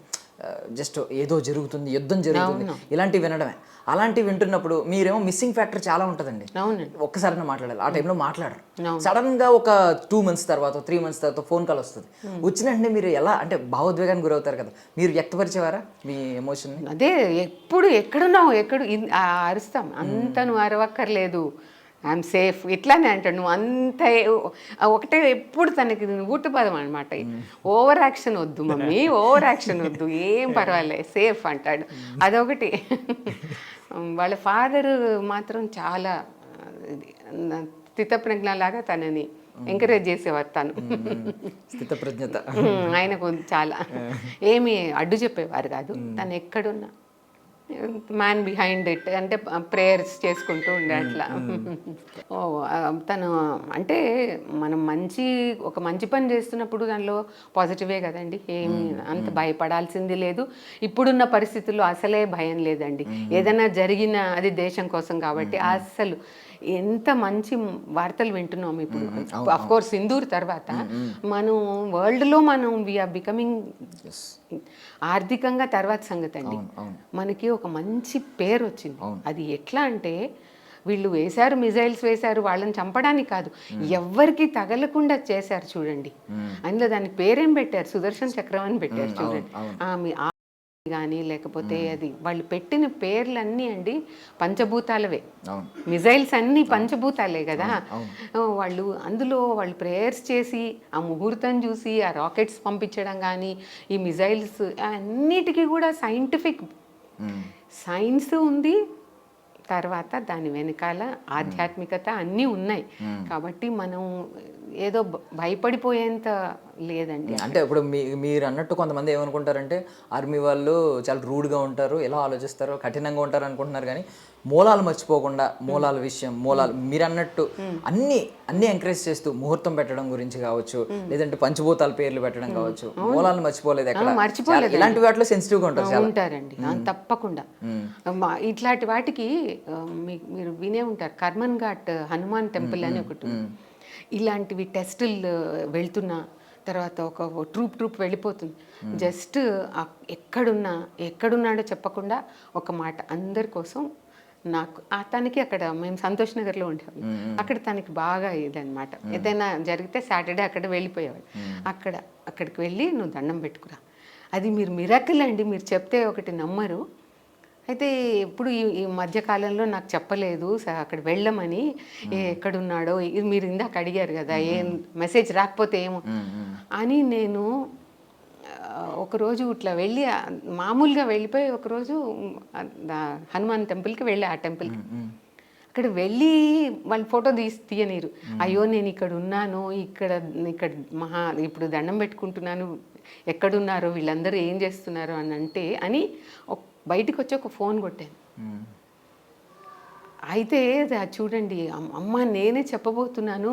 B: జస్ట్ ఏదో జరుగుతుంది, యుద్ధం జరుగుతుంది, ఇలాంటివి వినడమే. అలాంటివి వింటున్నప్పుడు మీరేమో మిస్సింగ్ ఫ్యాక్టర్ చాలా ఉంటుందండి. ఒక్కసారి మాట్లాడాలి, ఆ టైంలో మాట్లాడరు. సడన్ గా ఒక 2 months తర్వాత 3 months తర్వాత ఫోన్ కాల్ వస్తుంది. వచ్చిన వెంటనే మీరు ఎలా అంటే భావోద్వేగానికి గురవుతారు కదా, మీరు వ్యక్తపరిచేవారా మీ ఎమోషన్?
C: అదే ఎప్పుడు ఎక్కడున్నావు అరుస్తాం, అంత నువ్వు అరవక్కర్లేదు, ఐఎమ్ సేఫ్ ఇట్లానే అంటాడు. నువ్వు అంత ఒకటే ఎప్పుడు తనకి ఊటుపదం అనమాట. ఓవర్ యాక్షన్ వద్దు మమ్మీ, ఓవర్ యాక్షన్ వద్దు, ఏం పర్వాలేదు సేఫ్ అంటాడు. అదొకటి. వాళ్ళ ఫాదర్ మాత్రం చాలా స్థితప్రజ్ఞలాగా తనని ఎంకరేజ్ చేసేవారు. తను
B: స్థితప్రజ్ఞత
C: ఆయనకు చాలా ఏమి అడ్డు చెప్పేవారు కాదు. తను ఎక్కడున్నా మ్యాన్ బిహైండ్ ఇట్ అంటే ప్రేయర్స్ చేసుకుంటూ ఉండే అట్లా. ఓ తను అంటే మనం ఒక మంచి పని చేస్తున్నప్పుడు దానిలో పాజిటివే కదండి, ఏమి అంత భయపడాల్సింది లేదు. ఇప్పుడున్న పరిస్థితుల్లో అసలే భయం లేదండి. ఏదైనా జరిగిన అది దేశం కోసం కాబట్టి అసలు ఎంత మంచి వార్తలు వింటున్నాం ఇప్పుడు. అఫ్ కోర్స్ సింధూర్ తర్వాత మనం వరల్డ్లో మనం వీఆర్ బికమింగ్ ఆర్థికంగా తర్వాత సంగతి అండి. మనకి ఒక మంచి పేరు వచ్చింది. అది ఎట్లా అంటే వీళ్ళు వేశారు, మిజైల్స్ వేశారు, వాళ్ళని చంపడానికి కాదు, ఎవ్వరికి తగలకుండా చేశారు చూడండి. అందులో దానికి పేరేం పెట్టారు, సుదర్శన్ చక్రం అని పెట్టారు చూడండి. కానీ లేకపోతే అది వాళ్ళు పెట్టిన పేర్లన్నీ అండి పంచభూతాలవే. మిజైల్స్ అన్నీ పంచభూతాలే కదా. వాళ్ళు అందులో వాళ్ళు ప్రేయర్స్ చేసి ఆ ముహూర్తం చూసి ఆ రాకెట్స్ పంపించడం కానీ ఈ మిజైల్స్ అన్నిటికీ కూడా సైన్స్ ఉంది, తర్వాత దాని వెనకాల ఆధ్యాత్మికత అన్నీ ఉన్నాయి. కాబట్టి మనం ఏదో భయపడిపోయేంత లేదండి.
B: అంటే ఇప్పుడు మీరు అన్నట్టు కొంతమంది ఏమనుకుంటారంటే ఆర్మీ వాళ్ళు చాలా రూడ్గా ఉంటారు, ఎలా ఆలోచిస్తారు, కఠినంగా ఉంటారు అనుకుంటున్నారు. కానీ మూలాలు మర్చిపోకుండా, మూలాల విషయం, మీరు అన్నట్టు అన్ని ఎంకరేజ్ చేస్తూ ముహూర్తం పెట్టడం గురించి కావచ్చు, లేదంటే పంచభూతాల పేర్లు పెట్టడం కావచ్చు, మూలాలు మర్చిపోలేదు ఎక్కడ,
C: మర్చిపోలేదు.
B: ఇలాంటి వాటిలో సెన్సిటివ్గా
C: ఉంటారండి తప్పకుండా. ఇట్లాంటి వాటికి మీరు వినే ఉంటారు, కర్మన్ ఘాట్ హనుమాన్ టెంపుల్ అని ఒకటి. ఇలాంటివి టెస్టులు వెళ్తున్నా తర్వాత ఒక ట్రూప్ వెళ్ళిపోతుంది. జస్ట్ ఎక్కడున్నాడో చెప్పకుండా ఒక మాట అందరి కోసం. నాకు తనకి అక్కడ మేము సంతోష్ నగర్లో ఉండేవాళ్ళం. అక్కడ తనకి బాగా ఇదనమాట, ఏదైనా జరిగితే సాటర్డే అక్కడ వెళ్ళిపోయేవాళ్ళు. అక్కడికి వెళ్ళి నువ్వు దండం పెట్టుకురా, అది మీరు మిరాకిల్ అండి, మీరు చెప్తే ఒకటి నమ్మరు. అయితే ఇప్పుడు ఈ మధ్యకాలంలో నాకు చెప్పలేదు అక్కడ వెళ్ళమని, ఎక్కడున్నాడో మీరు ఇందాక అడిగారు కదా, ఏం మెసేజ్ రాకపోతే ఏమో అని. నేను ఒకరోజు ఇట్లా వెళ్ళి మామూలుగా వెళ్ళిపోయి ఒకరోజు హనుమాన్ టెంపుల్కి వెళ్ళి ఆ టెంపుల్కి అక్కడ వెళ్ళి వాళ్ళు ఫోటో తీయనీరు. అయ్యో నేను ఇక్కడ ఉన్నాను, ఇక్కడ ఇప్పుడు దండం పెట్టుకుంటున్నాను, ఎక్కడున్నారో వీళ్ళందరూ ఏం చేస్తున్నారు అని బయటికి వచ్చి ఒక ఫోన్ కొట్టాను. అయితే చూడండి అమ్మ నేనే చెప్పబోతున్నాను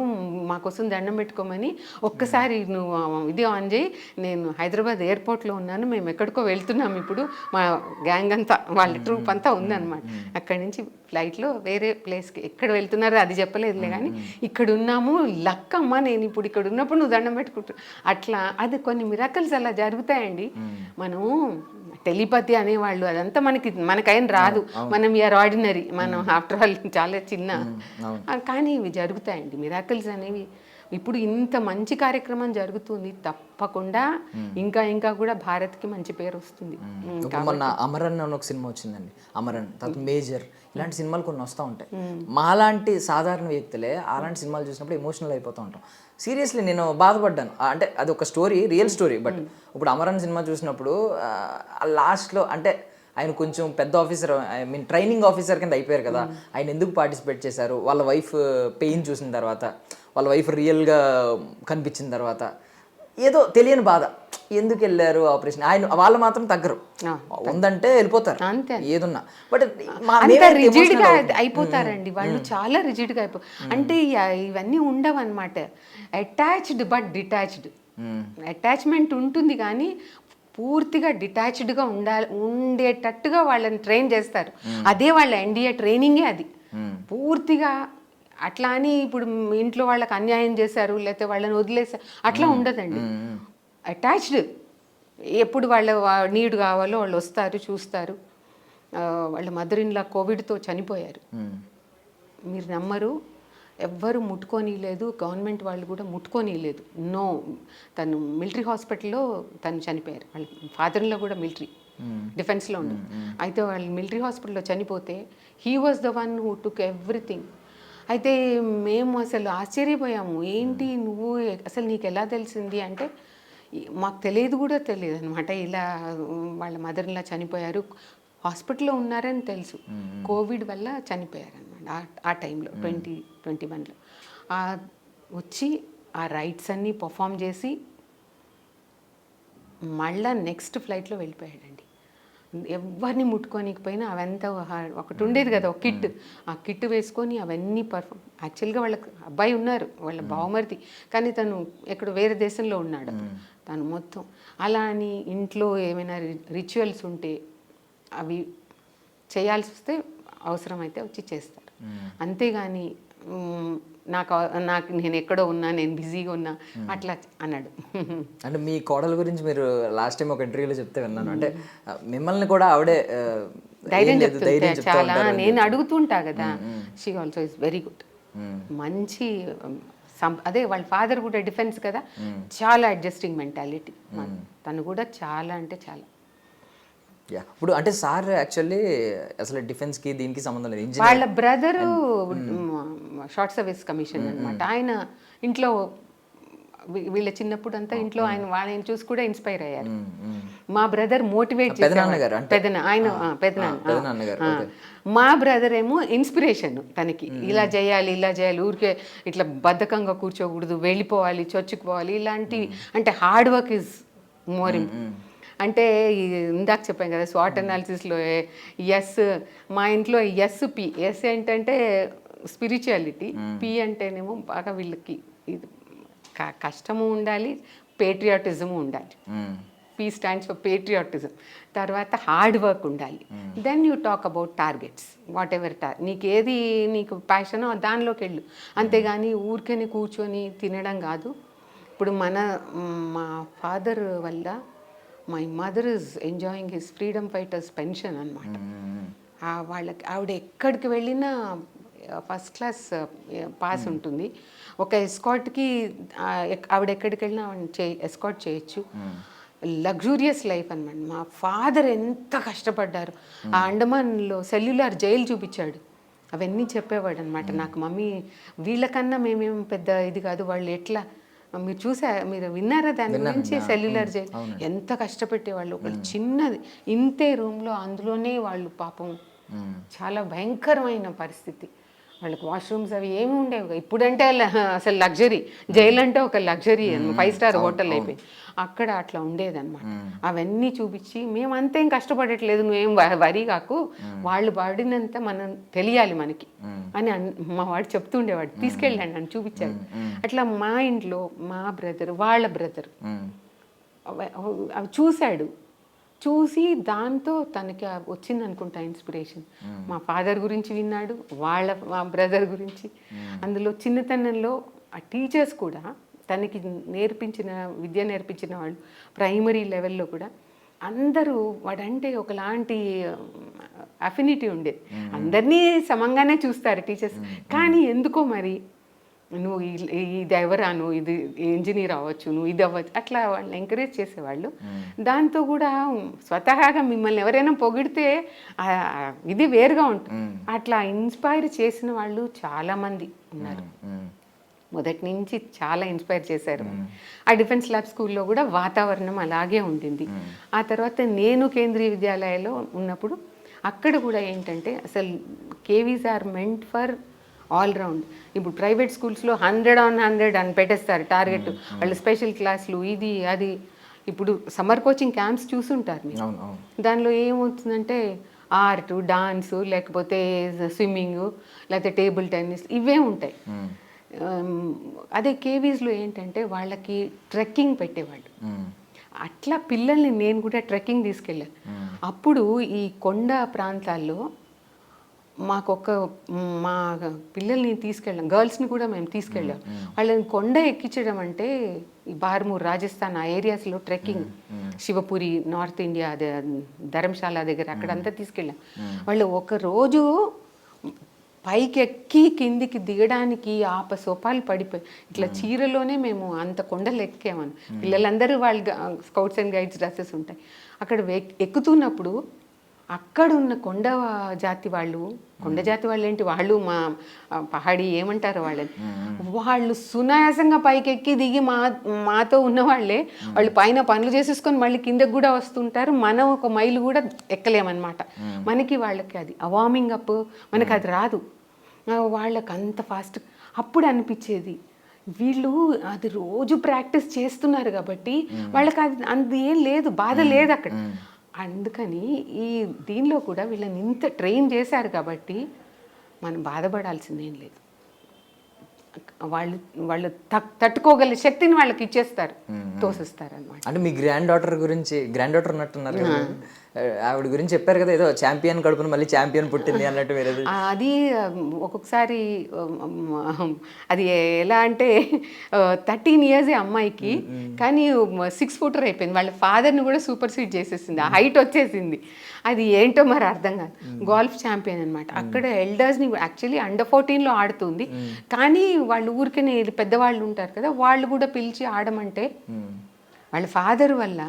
C: మా కోసం దండం పెట్టుకోమని, ఒక్కసారి నువ్వు ఇది ఆన్ చేయి, నేను హైదరాబాద్ ఎయిర్పోర్ట్లో ఉన్నాను, మేము ఎక్కడికో వెళ్తున్నాం ఇప్పుడు, మా గ్యాంగ్ అంతా వాళ్ళ ట్రూప్ అంతా ఉందన్నమాట. అక్కడి నుంచి ఫ్లైట్లో వేరే ప్లేస్కి ఎక్కడ వెళ్తున్నారో అది చెప్పలేదులే, కానీ ఇక్కడ ఉన్నాము, లక్కమ్మ నేను ఇప్పుడు ఇక్కడ ఉన్నప్పుడు నువ్వు దండం పెట్టుకుంటున్నావు. అట్లా అది కొన్ని మిరాకల్స్ అలా జరుగుతాయండి. మనం టెలిపతి అనేవాళ్ళు అదంతా మనకైనా రాదు, మనం వీఆర్ ఆర్డినరీ, మనం ఆఫ్టర్ ఆల్ చాలా చిన్న, కానీ ఇవి జరుగుతాయండి మిరాకిల్స్ అనేవి. ఇప్పుడు ఇంత మంచి కార్యక్రమం జరుగుతుంది, తప్పకుండా ఇంకా కూడా భారత్కి మంచి పేరు వస్తుంది.
B: మొన్న అమరన్ అని ఒక సినిమా వచ్చిందండి, అమరన్ తర్వాత మేజర్, ఇలాంటి సినిమాలు కొన్ని వస్తూ ఉంటాయి. మాలాంటి సాధారణ వ్యక్తులే అలాంటి సినిమాలు చూసినప్పుడు ఎమోషనల్ అయిపోతూ ఉంటాం. సీరియస్లీ నేను బాధపడ్డాను. అంటే అది ఒక స్టోరీ, రియల్ స్టోరీ. బట్ ఇప్పుడు అమరన్ సినిమా చూసినప్పుడు లాస్ట్లో అంటే ఆయన కొంచెం పెద్ద ఆఫీసర్, ట్రైనింగ్ ఆఫీసర్ కింద అయిపోయారు కదా, ఆయన ఎందుకు పార్టిసిపేట్ చేశారు, వాళ్ళ వైఫ్ పెయిన్ చూసిన తర్వాత, వాళ్ళ వైఫ్ రియల్గా కనిపించిన తర్వాత ఏదో తెలియని బాధ, ఎందుకు వెళ్ళారు ఆపరేషన్, వాళ్ళు మాత్రం తగ్గరు, ఉందంటే వెళ్ళిపోతారు ఏదున్నా. బట్
C: రిజిడ్గా అయిపోతారండి వాళ్ళు, చాలా రిజిడ్గా అంటే ఇవన్నీ ఉండవు అనమాట. అటాచ్డ్ బట్ డిటాచ్డ్, అటాచ్మెంట్ ఉంటుంది కానీ పూర్తిగా డిటాచ్డ్గా ఉండేటట్టుగా వాళ్ళని ట్రైన్ చేస్తారు. అదే వాళ్ళ ఎన్డీఏ ట్రైనింగే అది. పూర్తిగా అట్లా అని ఇప్పుడు ఇంట్లో వాళ్ళకి అన్యాయం చేశారు లేకపోతే వాళ్ళని వదిలేశారు అట్లా ఉండదండి. అటాచ్డ్, ఎప్పుడు వాళ్ళ నీడ్ కావాలో వాళ్ళు వస్తారు, చూస్తారు. వాళ్ళ మదర్ ఇన్ లా కోవిడ్తో చనిపోయారు, మీరు నమ్మరు, ఎవ్వరు ముట్టుకోనీయలేదు, గవర్నమెంట్ వాళ్ళు కూడా ముట్టుకోనీయలేదు. నో, తను మిలిటరీ హాస్పిటల్లో తను చనిపోయారు. వాళ్ళ ఫాదర్ ఇన్ లా కూడా మిలిటరీ డిఫెన్స్లో ఉండు. అయితే వాళ్ళు మిలిటరీ హాస్పిటల్లో చనిపోతే he was the one who took everything. అయితే మేము అసలు ఆశ్చర్యపోయాము, ఏంటి నువ్వు అసలు నీకు ఎలా తెలిసింది అంటే, మాకు తెలియదు అనమాట, ఇలా వాళ్ళ మదర్ ఇలా చనిపోయారు, హాస్పిటల్లో ఉన్నారని తెలుసు, కోవిడ్ వల్ల చనిపోయారు అనమాట ఆ టైంలో 2021లో. వచ్చి ఆ రైట్స్ అన్నీ పర్ఫామ్ చేసి మళ్ళా నెక్స్ట్ ఫ్లైట్లో వెళ్ళిపోయాడండి. ఎవరిని ముట్టుకోనికపోయినా అవంతా ఒకటి ఉండేది కదా ఒక కిట్, ఆ కిట్ వేసుకొని అవన్నీ యాక్చువల్గా వాళ్ళకి అబ్బాయి ఉన్నారు, వాళ్ళ బావమరిది, కానీ తను ఎక్కడో వేరే దేశంలో ఉన్నాడు తను మొత్తం. అలా అని ఇంట్లో ఏమైనా రిచువల్స్ ఉంటే అవి చేయాల్సి వస్తే అవసరమైతే వచ్చి చేస్తారు. అంతేగాని నాకు నేను ఎక్కడో ఉన్నా, నేను బిజీగా ఉన్నా అట్లా అన్నాడు.
B: అంటే మీ కోడల గురించి మీరు లాస్ట్ టైం ఒక ఇంటర్వ్యూలో చెప్తే విన్నాను, అంటే మిమ్మల్ని కూడా ఆవిడే
C: ధైర్యం చెప్తుంటే చాలా, నేను అడుగుతుంటా కదా. She also is very good, మంచి అదే వాళ్ళ ఫాదర్ కూడా డిఫెన్స్ కదా, చాలా అడ్జస్టింగ్ మెంటాలిటీ. తను కూడా చాలా అంటే చాలా.
B: ఇప్పుడు అంటే సార్ యాక్చువల్లీ అసలు డిఫెన్స్కి దీనికి సంబంధం లేదు.
C: వాళ్ళ బ్రదరు షార్ట్ సర్వీస్ కమిషన్ అనమాట. ఆయన ఇంట్లో వీళ్ళ చిన్నప్పుడు అంతా ఇంట్లో వాళ్ళని చూసి కూడా ఇన్స్పైర్ అయ్యారు. మా బ్రదర్ మోటివేట్ మా బ్రదర్ ఏమో ఇన్స్పిరేషన్ తనకి, ఇలా చేయాలి ఇలా చేయాలి, ఊరికే ఇట్లా బద్ధకంగా కూర్చోకూడదు, వెళ్ళిపోవాలి, చొచ్చుకుపోవాలి, ఇలాంటివి. అంటే హార్డ్ వర్క్ ఈజ్ మోర్ అంటే ఇందాక చెప్పాను కదా స్వాట్ అనాలిసిస్లో ఎస్, మా ఇంట్లో ఎస్ ఏంటంటే స్పిరిచువాలిటీ, పి అంటేనేమో బాగా వీళ్ళకి ఇది కష్టము ఉండాలి, పేట్రియాటిజము ఉండాలి. P stands for patriotism. తర్వాత హార్డ్ వర్క్ ఉండాలి. Then you talk about targets, whatever నీకు ప్యాషనో దానిలోకి వెళ్ళు, అంతేగాని ఊరికని కూర్చొని తినడం కాదు. ఇప్పుడు మా ఫాదర్ వల్ల my mother is enjoying his freedom fighters pension అనమాట. వాళ్ళకి ఆవిడ ఎక్కడికి వెళ్ళినా ఫస్ట్ క్లాస్ పాస్ ఉంటుంది. ఒక ఎస్కాట్కి ఆవిడ ఎక్కడికి వెళ్ళినా ఎస్కాట్ చేయొచ్చు. లగ్జూరియస్ లైఫ్ అనమాట. మా ఫాదర్ ఎంత కష్టపడ్డారు. ఆ అండమాన్లో సెల్యులార్ జైలు చూపించాడు, అవన్నీ చెప్పేవాడు అనమాట నాకు. మమ్మీ వీళ్ళకన్నా మేమేం పెద్ద ఇది కాదు, వాళ్ళు ఎట్లా మీరు విన్నారా దాని గురించి? సెల్యులర్ జైల్ ఎంత కష్టపెట్టేవాళ్ళు. ఒకళ్ళు చిన్నది ఇంతే రూమ్లో, అందులోనే వాళ్ళు పాపం చాలా భయంకరమైన పరిస్థితి. వాళ్ళకి వాష్రూమ్స్ అవి ఏమి ఉండేవి. ఇప్పుడంటే అసలు లగ్జరీ, జైలు అంటే ఒక లగ్జరీ, 5 స్టార్ హోటల్ అయిపోయింది. అక్కడ అట్లా ఉండేదన్నమాట. అవన్నీ చూపించి మేము అంతేం కష్టపడట్లేదు, నువ్వేం వరి కాకు, వాళ్ళు పడినంత మనం తెలియాలి మనకి అని మా వాడు చెప్తుండేవాడు. తీసుకెళ్ళండి అని చూపించాడు. అట్లా మా ఇంట్లో మా బ్రదర్ వాళ్ళ బ్రదర్ అవి చూశాడు. చూసి దాంతో తనకి వచ్చింది అనుకుంటా ఇన్స్పిరేషన్. మా ఫాదర్ గురించి విన్నాడు, మా బ్రదర్ గురించి. అందులో చిన్నతనంలో ఆ టీచర్స్ కూడా తనకి విద్య నేర్పించిన వాళ్ళు ప్రైమరీ లెవెల్లో కూడా అందరూ వాడంటే ఒకలాంటి అఫినిటీ ఉండేది. అందరినీ సమంగానే చూస్తారు టీచర్స్, కానీ ఎందుకో మరి నువ్వు ఇది ఎవరా, నువ్వు ఇది ఇంజనీర్ అవ్వచ్చు, నువ్వు ఇది అవ్వచ్చు, అట్లా వాళ్ళని ఎంకరేజ్ చేసేవాళ్ళు. దాంతో కూడా స్వతహాగా మిమ్మల్ని ఎవరైనా పొగిడితే ఇది వేరుగా ఉంటుంది. అట్లా ఇన్స్పైర్ చేసిన వాళ్ళు చాలామంది ఉన్నారు. మొదటి నుంచి చాలా ఇన్స్పైర్ చేశారు. ఆ డిఫెన్స్ ల్యాబ్ స్కూల్లో కూడా వాతావరణం అలాగే ఉంటుంది. ఆ తర్వాత నేను కేంద్రీయ విద్యాలయాల్లో ఉన్నప్పుడు అక్కడ కూడా ఏంటంటే అసలు KVs are meant for all round. ఇప్పుడు ప్రైవేట్ స్కూల్స్లో 100 on 100 అని పెట్టేస్తారు టార్గెట్. వాళ్ళు స్పెషల్ క్లాసులు ఇది అది. ఇప్పుడు సమ్మర్ కోచింగ్ క్యాంప్స్ చూసుంటారు మీరు. దానిలో ఏమవుతుందంటే ఆర్ట్, డాన్సు, లేకపోతే స్విమ్మింగ్, లేకపోతే టేబుల్ టెన్నిస్, ఇవే ఉంటాయి. అదే కేవీస్లో ఏంటంటే వాళ్ళకి ట్రెక్కింగ్ పెట్టేవాళ్ళు. అట్లా పిల్లల్ని నేను కూడా ట్రెక్కింగ్ తీసుకెళ్ళాను. అప్పుడు ఈ కొండ ప్రాంతాల్లో మా పిల్లల్ని తీసుకెళ్ళాం, గర్ల్స్ని కూడా మేము తీసుకెళ్ళాం. వాళ్ళని కొండ ఎక్కించడం అంటే ఈ బార్మూర్, రాజస్థాన్ ఆ ఏరియాస్లో trekking, Shivapuri, north India, Dharamshala దగ్గర అక్కడంతా తీసుకెళ్ళాం. వాళ్ళు ఒక రోజు పైకి ఎక్కి కిందికి దిగడానికి ఆపసోపాలు పడిపోయి ఇట్లా చీరలోనే మేము అంత కొండలు ఎక్కామని. పిల్లలందరూ వాళ్ళు స్కౌట్స్ అండ్ గైడ్స్ డ్రెస్సెస్ ఉంటాయి. అక్కడ ఎక్కుతున్నప్పుడు అక్కడున్న కొండ జాతి వాళ్ళు ఏంటి, వాళ్ళు మా పహాడి ఏమంటారు వాళ్ళని, వాళ్ళు సునాయాసంగా పైకి ఎక్కి దిగి మాతో ఉన్న వాళ్ళు పైన పనులు చేసేసుకొని మళ్ళీ కిందకు కూడా వస్తుంటారు. మనం 1 మైలు కూడా ఎక్కలేమన్నమాట. మనకి వాళ్ళకి అది వార్మింగ్ అప్, మనకి అది రాదు. వాళ్ళకి అంత ఫాస్ట్. అప్పుడు అనిపించేది వీళ్ళు అది రోజు ప్రాక్టీస్ చేస్తున్నారు కాబట్టి వాళ్ళకి అది ఏం లేదు, బాధ లేదు అక్కడ. అందుకని ఈ దీనిలో కూడా వీళ్ళని ఇంత ట్రైన్ చేశారు కాబట్టి మనం బాధపడాల్సిందేం లేదు. వాళ్ళు వాళ్ళు తట్టుకోగల శక్తిని వాళ్ళకి ఇచ్చేస్తారు, తోసిస్తారు అనమాట.
B: అంటే మీ గ్రాండ్ డాటర్ ఉన్నట్టున్నారు కదా, ఆవిడ గురించి చెప్పారు కదా, ఏదో ఛాంపియన్ కడుపును మళ్ళీ ఛాంపియన్ పుట్టింది అన్నట్టు. వేరేది
C: అది ఒక్కొక్కసారి అది ఎలా అంటే 13 years అమ్మాయికి, కానీ 6 footer అయిపోయింది. వాళ్ళ ఫాదర్ని కూడా సూపర్ సీడ్ చేసేసింది, ఆ హైట్ వచ్చేసింది. అది ఏంటో మరి అర్థం కాదు. గోల్ఫ్ ఛాంపియన్ అనమాట. అక్కడ ఎల్డర్స్ని యాక్చువల్లీ అండర్ 14లో ఆడుతుంది, కానీ వాళ్ళు ఊరికే పెద్దవాళ్ళు ఉంటారు కదా, వాళ్ళు కూడా పిలిచి ఆడమంటే వాళ్ళ ఫాదర్ వల్ల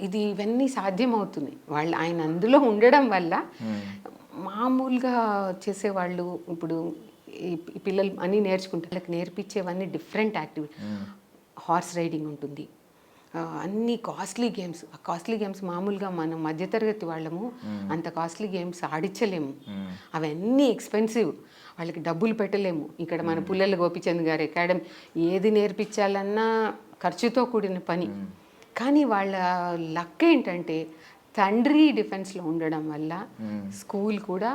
C: ఇవన్నీ సాధ్యమవుతున్నాయి. ఆయన అందులో ఉండడం వల్ల మామూలుగా చేసేవాళ్ళు ఇప్పుడు ఈ పిల్లలు అన్నీ నేర్చుకుంటారు. వాళ్ళకి నేర్పించేవన్నీ డిఫరెంట్ యాక్టివిటీ. హార్స్ రైడింగ్ ఉంటుంది, అన్ని కాస్ట్లీ గేమ్స్. ఆ కాస్ట్లీ గేమ్స్ మామూలుగా మనం మధ్యతరగతి వాళ్ళము అంత కాస్ట్లీ గేమ్స్ ఆడించలేము, అవన్నీ ఎక్స్పెన్సివ్, వాళ్ళకి డబ్బులు పెట్టలేము. ఇక్కడ మన పుల్లల గోపిచంద్ గారి అకాడమీ ఏది నేర్పించాలన్నా ఖర్చుతో కూడిన పని. కానీ వాళ్ళ లక్ ఏంటంటే తండ్రి డిఫెన్స్లో ఉండడం వల్ల స్కూల్ కూడా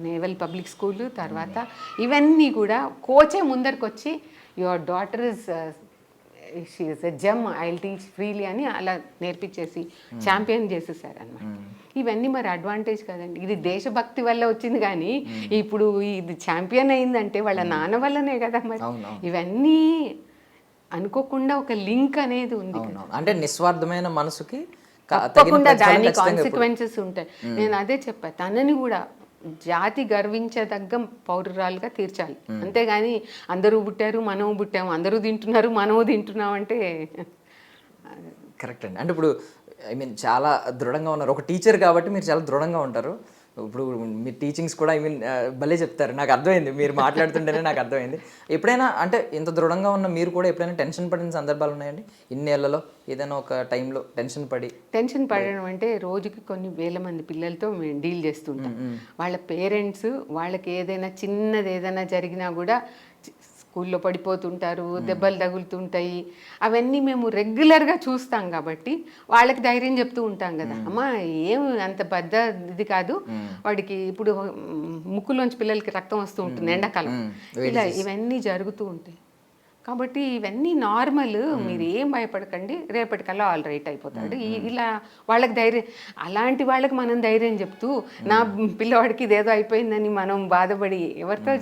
C: నేవల్ పబ్లిక్ స్కూల్, తర్వాత ఇవన్నీ కూడా కోచే ముందరికి వచ్చి your daughter is she is a gem, I will teach freely అని అలా నేర్పించేసి ఛాంపియన్ చేసేసారు అన్నమాట. ఇవన్నీ మరి అడ్వాంటేజ్ కదండి. ఇది దేశభక్తి వల్ల వచ్చింది, కానీ ఇప్పుడు ఇది ఛాంపియన్ అయిందంటే వాళ్ళ నాన్న వల్లనే కదా. మరి ఇవన్నీ అనుకోకుండా ఒక లింక్ అనేది ఉంది.
B: అంటే నిస్వార్థమైన మనసుకి
C: తప్పకుండా దాని కాన్సిక్వెన్సెస్ ఉంటాయి. నేను అదే చెప్పా, తనని కూడా జాతి గర్వించదగ్గ పౌరురాలుగా తీర్చాలి, అంతేగాని అందరూ పుట్టారు మనము పుట్టాము, అందరూ తింటున్నారు మనము తింటున్నాం అంటే
B: కరెక్ట్ అండి. అంటే ఇప్పుడు ఐ మీన్ చాలా దృఢంగా ఉన్నారు, ఒక టీచర్ కాబట్టి మీరు చాలా దృఢంగా ఉంటారు. ఇప్పుడు మీ టీచింగ్స్ కూడా ఐ మీన్ భలే చెప్తారు, నాకు అర్థమైంది, మీరు మాట్లాడుతుంటేనే నాకు అర్థమైంది. ఎప్పుడైనా అంటే ఇంత దృఢంగా ఉన్న మీరు కూడా ఎప్పుడైనా టెన్షన్ పడిన సందర్భాలు ఉన్నాయండి ఇన్నేళ్లలో? ఏదైనా ఒక టైంలో టెన్షన్
C: పడడం అంటే రోజుకి కొన్ని వేల మంది పిల్లలతో మేము డీల్ చేస్తుంటాం. వాళ్ళ పేరెంట్స్ వాళ్ళకి ఏదైనా చిన్నది ఏదైనా జరిగినా కూడా స్కూల్లో పడిపోతుంటారు, దెబ్బలు తగులుతుంటాయి, అవన్నీ మేము రెగ్యులర్గా చూస్తాం కాబట్టి వాళ్ళకి ధైర్యం చెప్తూ ఉంటాం కదా, అమ్మ ఏం అంత పెద్ద ఇది కాదు, వాడికి ఇప్పుడు ముక్కులోంచి పిల్లలకి రక్తం వస్తూ ఉంటుంది ఎండాకాలం, ఇలా ఇవన్నీ జరుగుతూ ఉంటాయి. కాబట్టి ఇవన్నీ నార్మల్, మీరు ఏం భయపడకండి, రేపటికల్లా ఆల్ రైట్ అయిపోతాడు. ఇలా వాళ్ళకి ధైర్యం, అలాంటి వాళ్ళకి మనం ధైర్యం చెప్తూ నా పిల్లవాడికి ఇదేదో అయిపోయిందని మనం బాధపడి ఎవరితో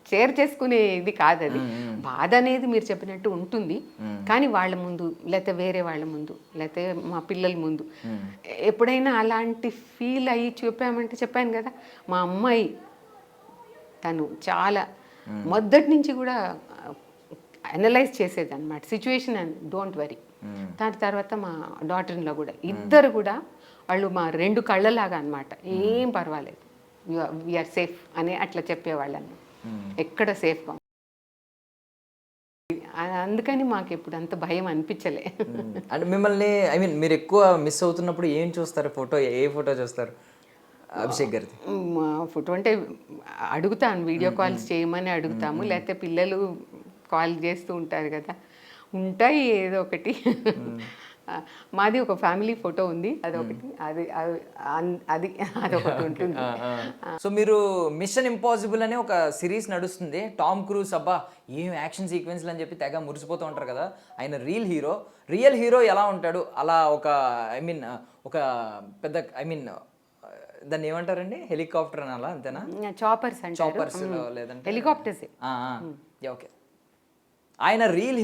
C: షేర్ చేసుకునే ఇది కాదు. అది బాధ అనేది మీరు చెప్పినట్టు ఉంటుంది, కానీ వాళ్ళ ముందు లేకపోతే వేరే వాళ్ళ ముందు లేకపోతే మా పిల్లల ముందు ఎప్పుడైనా అలాంటి ఫీల్ అయ్యి చెప్పాను కదా, మా అమ్మాయి తను చాలా మొదటి నుంచి కూడా అనలైజ్ చేసేది అనమాట సిచ్యువేషన్ అండ్ డోంట్ వరీ. దాని తర్వాత మా డాటర్లో కూడా ఇద్దరు కూడా వాళ్ళు మా 2 కళ్ళలాగా అనమాట, ఏం పర్వాలేదు, వీఆర్ సేఫ్ అని అట్లా చెప్పేవాళ్ళు అన్నమాట, ఎక్కడ సేఫ్గా. అందుకని మాకు ఎప్పుడు అంత భయం అనిపించలే.
B: అంటే మిమ్మల్ని ఐ మీన్ మీరు ఎక్కువ మిస్ అవుతున్నప్పుడు ఏం చూస్తారు? ఏ ఫోటో చూస్తారు అభిషేక్ గారిది?
C: ఫోటో అంటే అడుగుతాను, వీడియో కాల్స్ చేయమని అడుగుతాము, లేకపోతే పిల్లలు కాల్ చేస్తూ ఉంటారు కదా, ఉంటాయి ఏదో ఒకటి. మాది ఒక ఫ్యామిలీ ఫోటో ఉంది, అదొకటి, అదొకటి ఉంటుంది.
B: సో మీరు మిషన్ ఇంపాసిబుల్ అనే ఒక సిరీస్ నడుస్తుంది, టామ్ క్రూజ్, అబ్బా ఏం యాక్షన్ సీక్వెన్స్లు అని చెప్పి తెగ మురిసిపోతూ ఉంటారు కదా, ఆయన రియల్ హీరో ఎలా ఉంటాడు? అలా ఒక ఐ మీన్ ఒక పెద్ద ఐ మీన్ దాన్ని ఏమంటారండి, హెలికాప్టర్ అని అలా అంతేనా? చాపర్స్ లేదంటే
C: హెలికాప్టర్స్.
B: ఓకే, ఆయన రియల్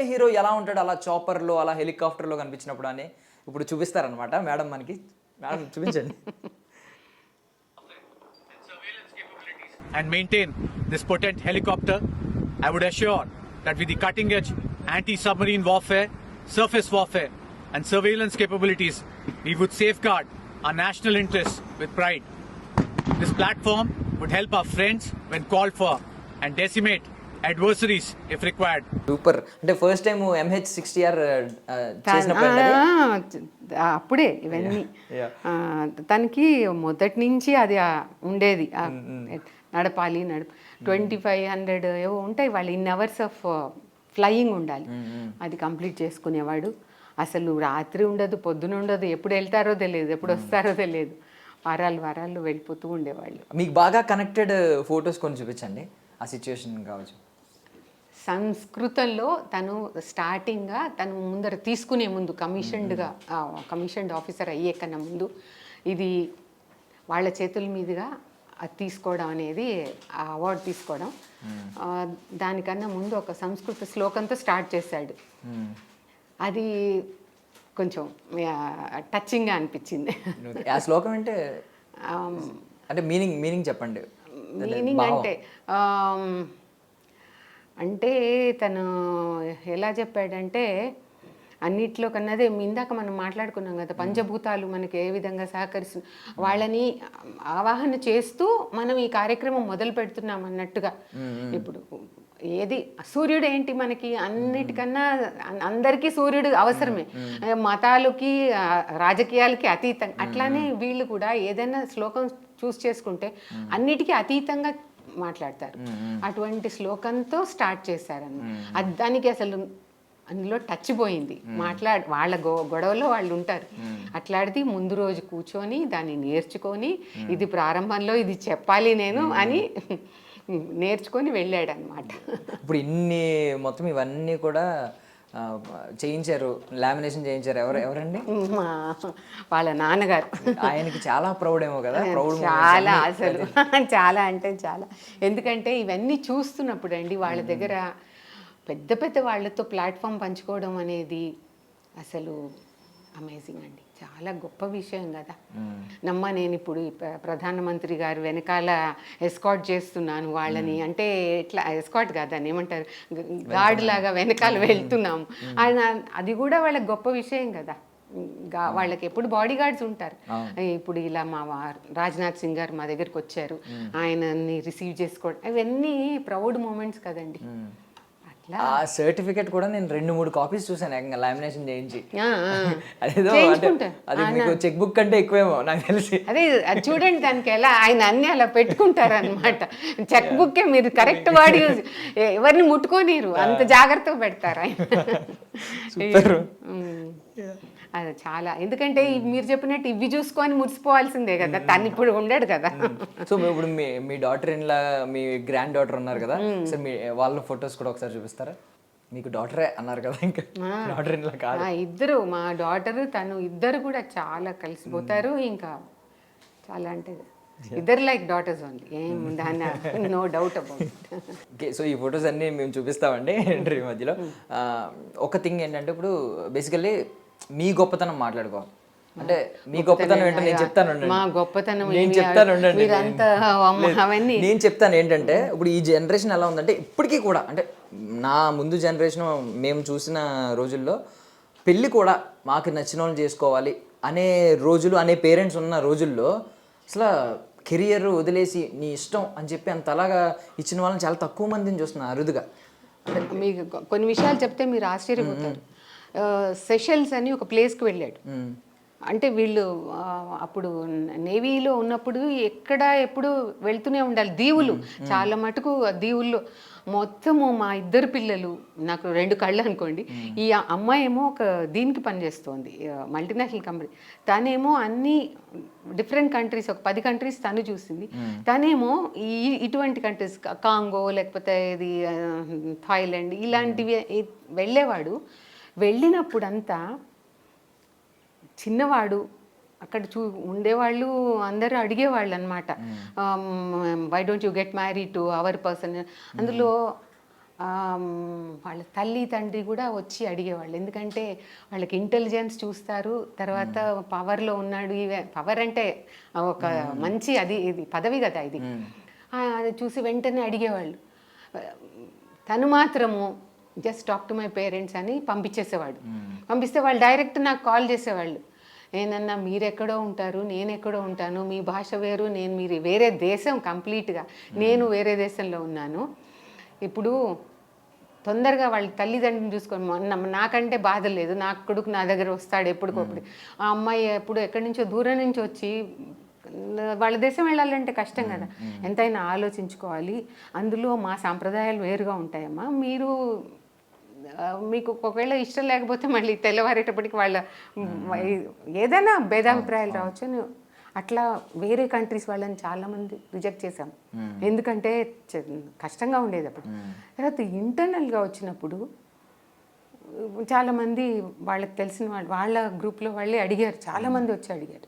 B: హీరో ఎలా ఉంటాడు అలా చాపర్లో అలా హెలికాప్టర్లో కనిపించినప్పుడు అని ఇప్పుడు చూపిస్తారనమాట మేడం మనకి. మేడం చూపించండి.
D: And maintain this potent helicopter, I would assure that with the cutting edge anti-submarine warfare, surface warfare and surveillance capabilities, we would safeguard our national interests with pride. This platform would help our friends when called for and decimate adversaries if required.
B: Super. అంటే first time MH-60R చేసినప్పుడు
C: అప్పుడే ఇవన్నీ తనకి మొదటి నుంచి అది ఉండేది, నడపాలి 2500 ఏవో ఉంటాయి, వాళ్ళు ఇన్ అవర్స్ ఆఫ్ ఫ్లయింగ్ ఉండాలి, అది కంప్లీట్ చేసుకునేవాడు. అసలు రాత్రి ఉండదు, పొద్దున ఉండదు, ఎప్పుడు వెళ్తారో తెలియదు, ఎప్పుడు వస్తారో తెలియదు, వారాలు వెళ్ళిపోతూ ఉండేవాళ్ళు.
B: మీకు బాగా కనెక్టెడ్ ఫొటోస్ కొన్ని చూపించండి, ఆ సిచ్యువేషన్ కావచ్చు.
C: సంస్కృతంలో తను స్టార్టింగ్గా తను ముందర తీసుకునే ముందు కమిషన్డ్ ఆఫీసర్ అయ్యే కన్నా ముందు ఇది వాళ్ళ చేతుల మీదుగా అది తీసుకోవడం అనేది, ఆ అవార్డు తీసుకోవడం, దానికన్నా ముందు ఒక సంస్కృత శ్లోకంతో స్టార్ట్ చేశాడు. అది కొంచెం టచింగ్గా అనిపించింది.
B: ఆ శ్లోకం అంటే మీనింగ్ చెప్పండి.
C: మీనింగ్ అంటే తను ఎలా చెప్పాడంటే, అన్నిట్లో కన్నదే ఇందాక మనం మాట్లాడుకున్నాం కదా, పంచభూతాలు మనకి ఏ విధంగా సహకరిస్తుంది, వాళ్ళని ఆవాహన చేస్తూ మనం ఈ కార్యక్రమం మొదలు పెడుతున్నాం అన్నట్టుగా. ఇప్పుడు ఏది సూర్యుడు ఏంటి మనకి అన్నిటికన్నా, అందరికీ సూర్యుడు అవసరమే, మతాలకి రాజకీయాలకి అతీతంగా. అట్లానే వీళ్ళు కూడా ఏదైనా శ్లోకం చూస్ చేసుకుంటే అన్నిటికీ అతీతంగా మాట్లాడతారు. అటువంటి శ్లోకంతో స్టార్ట్ చేశారన్న దానికి అసలు అందులో టచ్ పోయింది. వాళ్ళ గొడవలో వాళ్ళు ఉంటారు, అట్లాంటిది ముందు రోజు కూర్చొని దాన్ని నేర్చుకొని ఇది ప్రారంభంలో ఇది చెప్పాలి నేను అని నేర్చుకొని వెళ్ళాడు అనమాట.
B: ఇప్పుడు మొత్తం ఇవన్నీ కూడా చేయించారు, లామినేషన్ చేయించారు. ఎవరండి?
C: వాళ్ళ నాన్నగారు.
B: ఆయనకి చాలా ప్రౌడ్ ఏమో కదా.
C: చాలా, అసలు చాలా అంటే చాలా. ఎందుకంటే ఇవన్నీ చూస్తున్నప్పుడు అండి వాళ్ళ దగ్గర పెద్ద వాళ్ళతో ప్లాట్ఫామ్ పంచుకోవడం అనేది అసలు అమేజింగ్ అండి, చాలా గొప్ప విషయం కదా. నేను ఇప్పుడు ప్రధానమంత్రి గారు వెనకాల ఎస్కాట్ చేస్తున్నాను వాళ్ళని, అంటే ఎట్లా ఎస్కాట్ కాదు అని ఏమంటారు, గార్డ్ లాగా వెనకాల వెళ్తున్నాము. అది కూడా వాళ్ళకి గొప్ప విషయం కదా. వాళ్ళకి ఎప్పుడు బాడీ గార్డ్స్ ఉంటారు. ఇప్పుడు ఇలా మా రాజ్నాథ్ సింగ్ గారు మా దగ్గరికి వచ్చారు, ఆయనని రిసీవ్ చేసుకోవడం, అవన్నీ ప్రౌడ్ మూమెంట్స్ కదండి.
B: ఆ సర్టిఫికెట్ కూడా నేను 2-3 కాపీస్ చూసాను ఏకంగా లామినేషన్ చేయించి. అదేదో అది మీకు చెక్ బుక్ కంటే ఎక్కువేమో నాకు తెలిసి.
C: అదే చూడండి, దానికి ఎలా ఆయన అన్ని అలా పెట్టుకుంటారు అనమాట. చెక్ బుక్కే మీరు కరెక్ట్ వాడి ఎవరిని ముట్టుకోనిరు, అంత జాగ్రత్తగా పెడతారు ఆయన. అది చాలా, ఎందుకంటే మీరు చెప్పినట్టు ఇవి చూసుకొని మురిసిపోవాల్సిందే కదా, తను ఇప్పుడు ఉండడు కదా.
B: సో ఇప్పుడు మీ డాటర్ ఇన్లా, మీ గ్రాండ్ డాటర్ ఉన్నారు కదా, సార్ మీ వాళ్ళ ఫొటోస్ కూడా ఒకసారి చూపిస్తారా? మీకు డాటరే అన్నారు కదా, ఇంకా డాటర్ ఇన్లా కాదు.
C: ఇద్దరు, మా డాటర్ తను ఇద్దరు కూడా చాలా కలిసిపోతారు. ఇంకా చాలా అంటే ఇద్దరు లైక్ డాటర్స్ ఓన్లీ, ఏం దాన్ని no doubt about.
B: Okay, so ఈ ఫొటోస్ అన్నీ మేము చూపిస్తామండి ఇంటర్వ్యూ మధ్యలో. ఒక థింగ్ ఏంటంటే, ఇప్పుడు బేసికల్లీ మీ గొప్పతనం మాట్లాడుకోవాలి అంటే, మీ గొప్పతనం ఏంటో నేను చెప్తాను.
C: మా గొప్పతనం
B: నేను చెప్తాను,
C: నేను
B: చెప్తాను ఏంటంటే, ఇప్పుడు ఈ జనరేషన్ ఎలా ఉందంటే, ఇప్పటికీ కూడా అంటే నా ముందు జనరేషన్ మేము చూసిన రోజుల్లో పెళ్ళి కూడా మాకు నచ్చిన వాళ్ళు చేసుకోవాలి అనే రోజులు, అనే పేరెంట్స్ ఉన్న రోజుల్లో అసలు కెరియర్ వదిలేసి నీ ఇష్టం అని చెప్పి అంతలాగా ఇచ్చిన వాళ్ళని చాలా తక్కువ మందిని చూస్తున్నా, అరుదుగా.
C: మీకు కొన్ని విషయాలు చెప్తే మీరు ఆశ్చర్యపోతారు. సెషల్స్ అని ఒక ప్లేస్కి వెళ్ళాడు. అంటే వీళ్ళు అప్పుడు నేవీలో ఉన్నప్పుడు ఎప్పుడు వెళ్తూనే ఉండాలి. దీవులు చాలా మటుకు దీవుల్లో మొత్తము మా ఇద్దరు పిల్లలు, నాకు 2 కళ్ళు అనుకోండి. ఈ అమ్మాయి ఏమో ఒక దీనికి పనిచేస్తోంది, మల్టీనేషనల్ కంపెనీ. తనేమో అన్ని డిఫరెంట్ కంట్రీస్, ఒక 10 కంట్రీస్ తను చూసింది. తనేమో ఇటువంటి కంట్రీస్, కాంగో లేకపోతే ఇది థాయిలాండ్ ఇలాంటివి వెళ్ళేవాడు. వెళ్ళినప్పుడంతా చిన్నవాడు అక్కడ ఉండేవాళ్ళు అందరూ అడిగేవాళ్ళు అనమాట, why don't you get marry to our person. అందులో వాళ్ళ తల్లి తండ్రి కూడా వచ్చి అడిగేవాళ్ళు, ఎందుకంటే వాళ్ళకి ఇంటెలిజెన్స్ చూస్తారు, తర్వాత పవర్లో ఉన్నాడు. పవర్ అంటే ఒక మంచి ఇది పదవి కదా ఇది, అది చూసి వెంటనే అడిగేవాళ్ళు. తను మాత్రము just talk to my parents అని పంపించేసేవాడు. పంపిస్తే వాళ్ళు డైరెక్ట్ నాకు కాల్ చేసేవాళ్ళు, నేనన్నా మీరెక్కడో ఉంటారు, నేను ఎక్కడో ఉంటాను, మీ భాష వేరు, మీరు వేరే దేశం కంప్లీట్గా, నేను వేరే దేశంలో ఉన్నాను. ఇప్పుడు తొందరగా వాళ్ళ తల్లిదండ్రులను చూసుకొని నాకంటే బాధ లేదు, నా కొడుకు నా దగ్గర వస్తాడు ఎప్పటికప్పుడు. ఆ అమ్మాయి ఎక్కడి నుంచో దూరం నుంచి వచ్చి వాళ్ళ దేశం వెళ్ళాలంటే కష్టం కదా, ఎంతైనా ఆలోచించుకోవాలి. అందులో మా సాంప్రదాయాలు వేరుగా ఉంటాయమ్మా, మీరు మీకు ఒకవేళ ఇష్టం లేకపోతే మళ్ళీ తెల్లవారేటప్పటికి వాళ్ళ ఏదైనా భేదాభిప్రాయాలు రావచ్చు అని అట్లా వేరే కంట్రీస్ వాళ్ళని చాలామంది రిజెక్ట్ చేశాం. ఎందుకంటే కష్టంగా ఉండేది అప్పుడు. తర్వాత ఇంటర్నల్గా వచ్చినప్పుడు చాలామంది వాళ్ళకి తెలిసిన వాళ్ళ గ్రూప్లో వాళ్ళే అడిగారు, చాలామంది వచ్చి అడిగారు.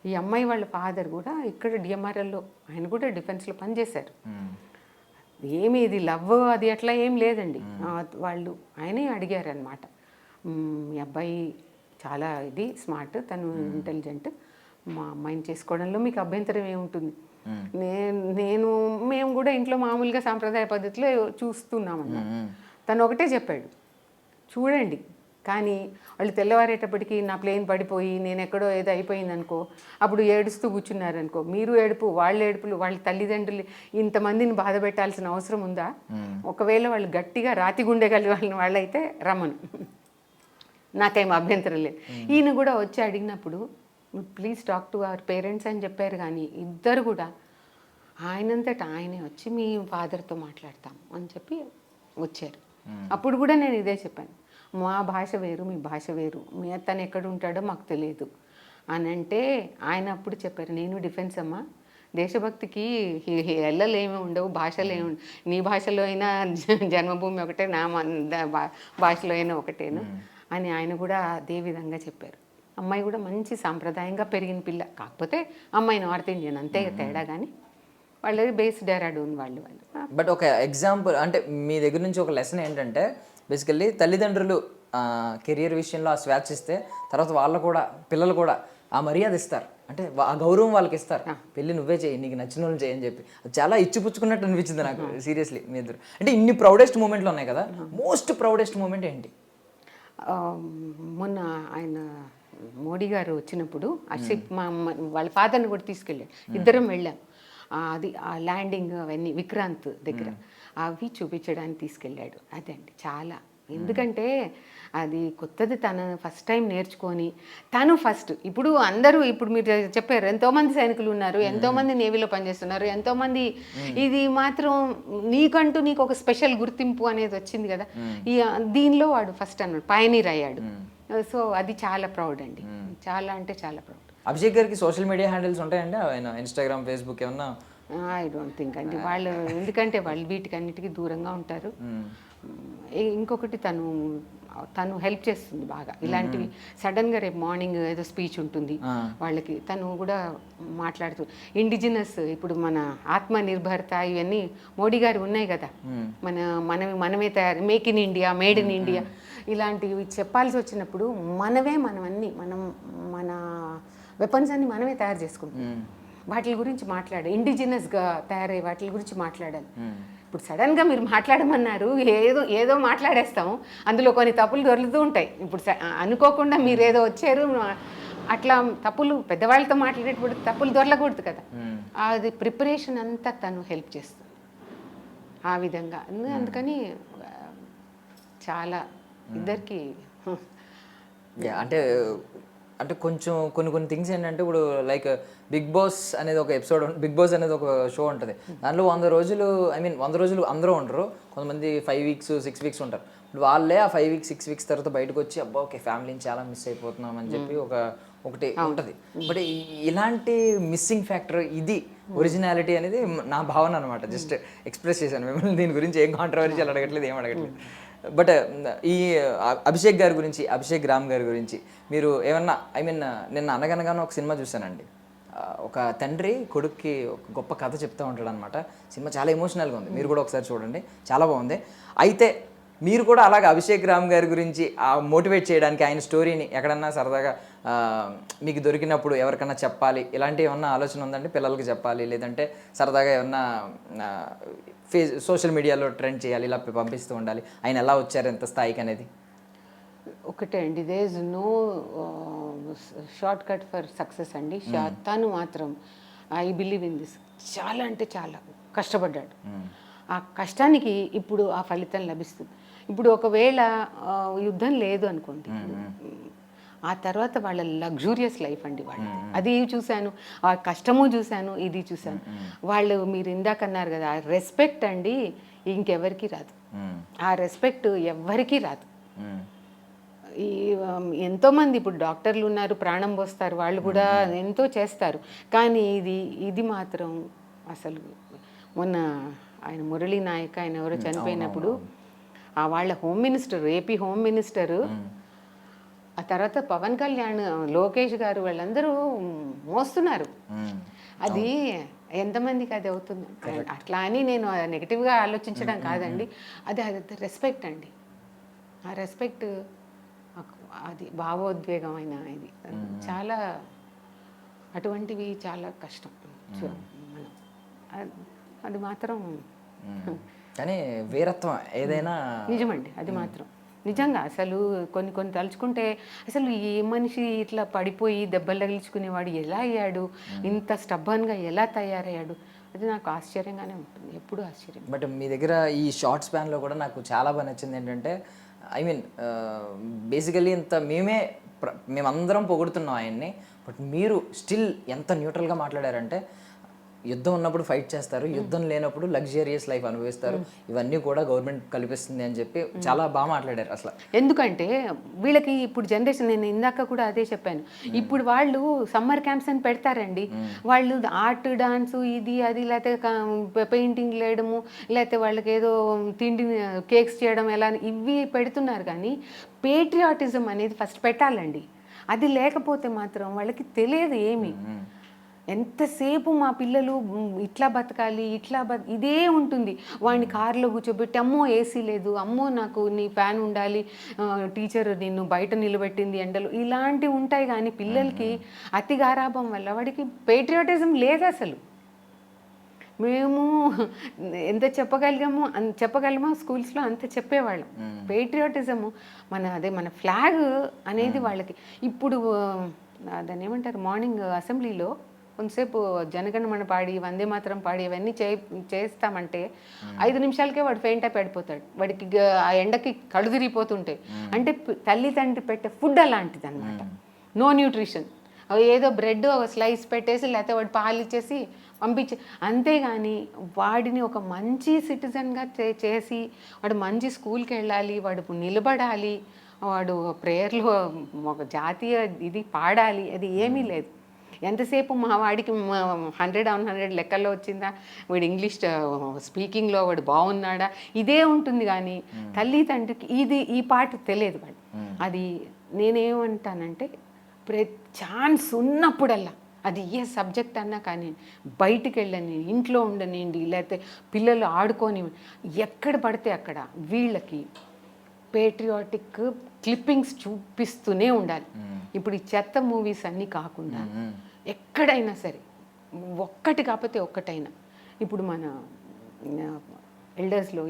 C: ఈ అమ్మాయి వాళ్ళ ఫాదర్ కూడా ఇక్కడ డిఎంఆర్ఎల్లో, ఆయన కూడా డిఫెన్స్లో పనిచేశారు. ఏమి ఇది లవ్ అది అట్లా ఏం లేదండి. వాళ్ళు ఆయనే అడిగారు అనమాట, మీ అబ్బాయి చాలా ఇది స్మార్ట్, తను ఇంటెలిజెంట్, మా అమ్మాయిని చేసుకోవడంలో మీకు అభ్యంతరం ఏముంటుంది? మేము కూడా ఇంట్లో మామూలుగా సాంప్రదాయ పద్ధతిలో చూస్తున్నామన్న. తను ఒకటే చెప్పాడు, చూడండి కానీ వాళ్ళు తెల్లవారేటప్పటికి నా ప్లేన్ పడిపోయి నేను ఎక్కడో ఏదో అయిపోయింది అనుకో, అప్పుడు ఏడుస్తూ కూర్చున్నారనుకో, మీరు ఏడుపు వాళ్ళ ఏడుపులు, వాళ్ళ తల్లిదండ్రులు ఇంతమందిని బాధ పెట్టాల్సిన అవసరం ఉందా? ఒకవేళ వాళ్ళు గట్టిగా రాతి గుండె కలిగిన వాళ్ళైతే రమ్మను, నాకేం అభ్యంతరం లేదు. ఈయన కూడా వచ్చి అడిగినప్పుడు please talk to our parents అని చెప్పారు. కానీ ఇద్దరు కూడా ఆయనంతటా ఆయనే వచ్చి మీ ఫాదర్తో మాట్లాడతాం అని చెప్పి వచ్చారు. అప్పుడు కూడా నేను ఇదే చెప్పాను, మా భాష వేరు మీ భాష వేరు, మీ తను ఎక్కడ ఉంటాడో మాకు తెలియదు అని అంటే ఆయన అప్పుడు చెప్పారు, నేను డిఫెన్స్ అమ్మా, దేశభక్తికి ఎల్లలు ఏమి ఉండవు, భాషలు ఏమి ఉండవు, నీ భాషలో అయినా జన్మభూమి ఒకటే, నా భాషలో అయినా ఒకటేను అని ఆయన కూడా అదే విధంగా చెప్పారు. అమ్మాయి కూడా మంచి సాంప్రదాయంగా పెరిగిన పిల్ల, కాకపోతే అమ్మాయి నార్త్ ఇండియన్ అంతే తేడా, కానీ వాళ్ళది బేస్ డెహ్రాడూన్ వాళ్ళు.
B: బట్ ఒక ఎగ్జాంపుల్ అంటే మీ దగ్గర నుంచి ఒక లెసన్ ఏంటంటే బేసికల్లీ తల్లిదండ్రులు కెరియర్ విషయంలో ఆ స్వేచ్ఛ ఇస్తే తర్వాత వాళ్ళు కూడా పిల్లలు కూడా ఆ మర్యాద ఇస్తారు, అంటే ఆ గౌరవం వాళ్ళకి ఇస్తారు. పెళ్ళి నువ్వే చేయి, నీకు నచ్చిన వాళ్ళు చేయని చెప్పి అది చాలా ఇచ్చిపుచ్చుకున్నట్టు అనిపించింది నాకు సీరియస్లీ మీ ఇద్దరు. అంటే ఇన్ని ప్రౌడెస్ట్ మూమెంట్లు ఉన్నాయి కదా, మోస్ట్ ప్రౌడెస్ట్ మూమెంట్ ఏంటి?
C: మొన్న ఆయన మోడీ గారు వచ్చినప్పుడు ఆ షిప్ వాళ్ళ ఫాదర్ని కూడా తీసుకెళ్ళాడు, ఇద్దరం వెళ్ళాం. అది ఆ ల్యాండింగ్ అవన్నీ విక్రాంత్ దగ్గర అవి చూపించడానికి తీసుకెళ్ళాడు. అదే అండి చాలా, ఎందుకంటే అది కొత్తది, తను ఫస్ట్ టైం నేర్చుకొని తను ఫస్ట్. ఇప్పుడు అందరూ ఇప్పుడు మీరు చెప్పారు ఎంతోమంది సైనికులు ఉన్నారు, ఎంతోమంది నేవీలో పనిచేస్తున్నారు, ఎంతోమంది, ఇది మాత్రం నీకంటూ నీకు ఒక స్పెషల్ గుర్తింపు అనేది వచ్చింది కదా, ఈ దీనిలో వాడు ఫస్ట్ అన్నాడు, పయనీర్ అయ్యాడు. సో అది చాలా ప్రౌడ్ అండి, చాలా అంటే చాలా ప్రౌడ్.
B: అభిషేక్ గారికి సోషల్ మీడియా హ్యాండిల్స్ ఉంటాయండి, ఆయన ఇన్స్టాగ్రామ్ ఫేస్బుక్ ఏమన్నా?
C: ఐ డోంట్ థింక్ అండి, వాళ్ళు ఎందుకంటే వాళ్ళు వీటికన్నిటికీ దూరంగా ఉంటారు. ఇంకొకటి తను హెల్ప్ చేస్తుంది బాగా, ఇలాంటివి సడన్గా రేపు మార్నింగ్ ఏదో స్పీచ్ ఉంటుంది వాళ్ళకి, తను కూడా మాట్లాడుతూ ఇండిజినస్, ఇప్పుడు మన ఆత్మనిర్భరత ఇవన్నీ మోడీ గారు ఉన్నాయి కదా, మనమే తయారు, make in India, made in India, ఇలాంటివి చెప్పాల్సి వచ్చినప్పుడు మనం మన వెపన్స్ అన్ని మనమే తయారు చేసుకుంటాం, వాటి గురించి ఇండిజినస్గా తయారయ్యే వాటి గురించి మాట్లాడాలి. ఇప్పుడు సడన్గా మీరు మాట్లాడమన్నారు, ఏదో మాట్లాడేస్తాము, అందులో కొన్ని తప్పులు దొరుకుతూ ఉంటాయి. ఇప్పుడు అనుకోకుండా మీరు ఏదో వచ్చారు, అట్లా తప్పులు పెద్దవాళ్ళతో మాట్లాడేటప్పుడు తప్పులు దొరకకూడదు కదా, అది ప్రిపరేషన్ అంతా తను హెల్ప్ చేస్తుంది ఆ విధంగా. అందుకని చాలా ఇద్దరికి
B: అంటే కొంచెం కొన్ని థింగ్స్ ఏంటంటే ఇప్పుడు లైక్ బిగ్ బాస్ అనేది ఒక ఎపిసోడ్, బిగ్ బాస్ అనేది ఒక షో ఉంటుంది, దాంట్లో 100 రోజులు 100 రోజులు అందరూ ఉంటారు, కొంతమంది 5 వీక్స్ 6 వీక్స్ ఉంటారు. ఇప్పుడు వాళ్ళే ఆ 5 వీక్స్ 6 వీక్స్ తర్వాత బయటకు వచ్చి అబ్బా ఓకే ఫ్యామిలీని చాలా మిస్ అయిపోతున్నాం అని చెప్పి ఒకటి ఉంటుంది. బట్ ఇలాంటి మిస్సింగ్ ఫ్యాక్టర్, ఇది ఒరిజినాలిటీ అనేది నా భావన అనమాట. జస్ట్ ఎక్స్ప్రెస్ చేశాను మిమ్మల్ని, దీని గురించి ఏం కాంట్రవర్షియల్ అడగట్లేదు, ఏం అడగట్లేదు. బట్ ఈ అభిషేక్ గారి గురించి, అభిషేక్ రామ్ గారి గురించి మీరు ఏమన్నా నిన్న అనగనగానే ఒక సినిమా చూశానండి, ఒక తండ్రి కొడుక్కి ఒక గొప్ప కథ చెప్తూ ఉంటాడు అనమాట. సినిమా చాలా ఎమోషనల్గా ఉంది, మీరు కూడా ఒకసారి చూడండి, చాలా బాగుంది. అయితే మీరు కూడా అలాగే అభిషేక్ రామ్ గారి గురించి మోటివేట్ చేయడానికి ఆయన స్టోరీని ఎక్కడన్నా సరదాగా మీకు దొరికినప్పుడు ఎవరికన్నా చెప్పాలి, ఇలాంటి ఏమన్నా ఆలోచన ఉందండి? పిల్లలకి చెప్పాలి, లేదంటే సరదాగా ఏమన్నా సోషల్ మీడియాలో ట్రెండ్ చేయాలి, ఇలా పంపిస్తూ ఉండాలి, ఆయన ఎలా వచ్చారు ఎంత స్థాయికి అనేది?
C: ఒకటే అండి, there is no short cut for success అండి. తను మాత్రం ఐ బిలీవ్ ఇన్ దిస్, చాలా అంటే చాలా కష్టపడ్డాడు, ఆ కష్టానికి ఇప్పుడు ఆ ఫలితం లభిస్తుంది. ఇప్పుడు ఒకవేళ యుద్ధం లేదు అనుకోండి, ఆ తర్వాత వాళ్ళ లగ్జూరియస్ లైఫ్ అండి వాళ్ళది. అది చూశాను, ఆ కష్టము చూశాను, ఇది చూశాను. వాళ్ళు మీరు ఇందాక అన్నారు కదా, రెస్పెక్ట్ అండి ఇంకెవరికి రాదు. ఆ రెస్పెక్ట్ ఎవ్వరికీ రాదు. ఈ ఎంతోమంది ఇప్పుడు డాక్టర్లు ఉన్నారు, ప్రాణం పోస్తారు, వాళ్ళు కూడా ఎంతో చేస్తారు. కానీ ఇది మాత్రం అసలు మొన్న ఆయన మురళీ నాయక్ ఆయన ఎవరో చనిపోయినప్పుడు వాళ్ళ home minister, AP home minister, ఆ తర్వాత పవన్ కళ్యాణ్, లోకేష్ గారు వాళ్ళందరూ మోస్తున్నారు. అది ఎంతమందికి అది అవుతుంది అట్లా అని నేను నెగిటివ్గా ఆలోచించడం కాదండి. అది రెస్పెక్ట్ అండి. ఆ రెస్పెక్ట్ అది భావోద్వేగమైన ఇది చాలా, అటువంటివి చాలా కష్టం. అది మాత్రం
B: కానీ వీరత్వం ఏదైనా
C: నిజమండి. అది మాత్రం నిజంగా అసలు కొన్ని తలుచుకుంటే అసలు ఏ మనిషి ఇట్లా పడిపోయి దెబ్బలు తగిలించుకునేవాడు ఎలా అయ్యాడు, ఇంత స్టబ్బన్గా ఎలా తయారయ్యాడు, అది నాకు ఆశ్చర్యంగానే ఉంటుంది, ఎప్పుడూ ఆశ్చర్యం.
B: బట్ మీ దగ్గర ఈ షార్ట్ స్పాన్లో కూడా నాకు చాలా బాగా నచ్చింది ఏంటంటే, ఐ మీన్ బేసికలీ ఇంత మేమందరం పొగుడుతున్నాం ఆయన్ని, బట్ మీరు స్టిల్ ఎంత న్యూట్రల్గా మాట్లాడారంటే, యుద్ధం ఉన్నప్పుడు ఫైట్ చేస్తారు, యుద్ధం లేనప్పుడు లగ్జరియస్ లైఫ్ అనుభవిస్తారు, ఇవన్నీ కూడా గవర్నమెంట్ కల్పిస్తుంది అని చెప్పి చాలా బాగా మాట్లాడారు అసలు.
C: ఎందుకంటే వీళ్ళకి ఇప్పుడు జనరేషన్, నేను ఇందాక కూడా అదే చెప్పాను, ఇప్పుడు వాళ్ళు సమ్మర్ క్యాంప్స్ అని పెడతారండి, వాళ్ళు ఆర్ట్, డాన్స్, ఇది అది, లేకపోతే పెయింటింగ్ వేయడము, లేకపోతే వాళ్ళకి ఏదో తిండి కేక్స్ చేయడం, ఎలా ఇవి పెడుతున్నారు. కానీ పేట్రియాటిజం అనేది ఫస్ట్ పెట్టాలండి. అది లేకపోతే మాత్రం వాళ్ళకి తెలియదు ఏమి. ఎంతసేపు మా పిల్లలు ఇట్లా బతకాలి, ఇదే ఉంటుంది. వాడిని కారులో కూర్చోబెట్టి, అమ్మో ఏసీ లేదు, అమ్మో నాకు నీ ఫ్యాన్ ఉండాలి, టీచర్ నిన్ను బయట నిలబెట్టింది ఎండలు, ఇలాంటివి ఉంటాయి. కానీ పిల్లలకి అతి గారాభం వల్ల వాడికి పేట్రియాటిజం లేదు అసలు. మేము ఎంత చెప్పగలమో స్కూల్స్లో అంత చెప్పేవాళ్ళం. పేట్రియాటిజము మన ఫ్లాగ్ అనేది వాళ్ళకి ఇప్పుడు దాన్ని ఏమంటారు, మార్నింగ్ అసెంబ్లీలో కొంతసేపు జనగణమన పాడి, వందే మాత్రం పాడి ఇవన్నీ చేస్తామంటే 5 నిమిషాలకే వాడు ఫెయింట్ అయి పడిపోతాడు. వాడికి ఆ ఎండకి కళ్ళు తిరిగిపోతుంటాయి. అంటే తల్లిదండ్రి పెట్టే ఫుడ్ అలాంటిది అనమాట, నో న్యూట్రిషన్. ఏదో బ్రెడ్ ఒక స్లైస్ పెట్టేసి, లేకపోతే వాడు పాలు ఇచ్చేసి పంపించి, అంతేగాని వాడిని ఒక మంచి సిటిజన్గా చేసి, వాడు మంచి స్కూల్కి వెళ్ళాలి, వాడు నిలబడాలి, వాడు ప్రేయర్లో ఒక జాతీయ ఇది పాడాలి, అది ఏమీ లేదు. ఎంతసేపు మా వాడికి 100 on 100 లెక్కల్లో వచ్చిందా, వాడు ఇంగ్లీష్ స్పీకింగ్లో వాడు బాగున్నాడా, ఇదే ఉంటుంది. కానీ తల్లిదండ్రికి ఈ పాట తెలియదు వాడు. అది నేనేమంటానంటే, ఛాన్స్ ఉన్నప్పుడల్లా, అది ఏ సబ్జెక్ట్ అన్నా కానీ, బయటికి వెళ్ళని, ఇంట్లో ఉండనివ్వండి, లేకపోతే పిల్లలు ఆడుకొని, ఎక్కడ పడితే అక్కడ వీళ్ళకి పేట్రియాటిక్ క్లిప్పింగ్స్ చూపిస్తూనే ఉండాలి. ఇప్పుడు ఈ చెత్త మూవీస్ అన్నీ కాకుండా ఎక్కడైనా సరే ఒక్కటి కాకపోతే ఒక్కటైనా, ఇప్పుడు మన ఎల్డర్స్లో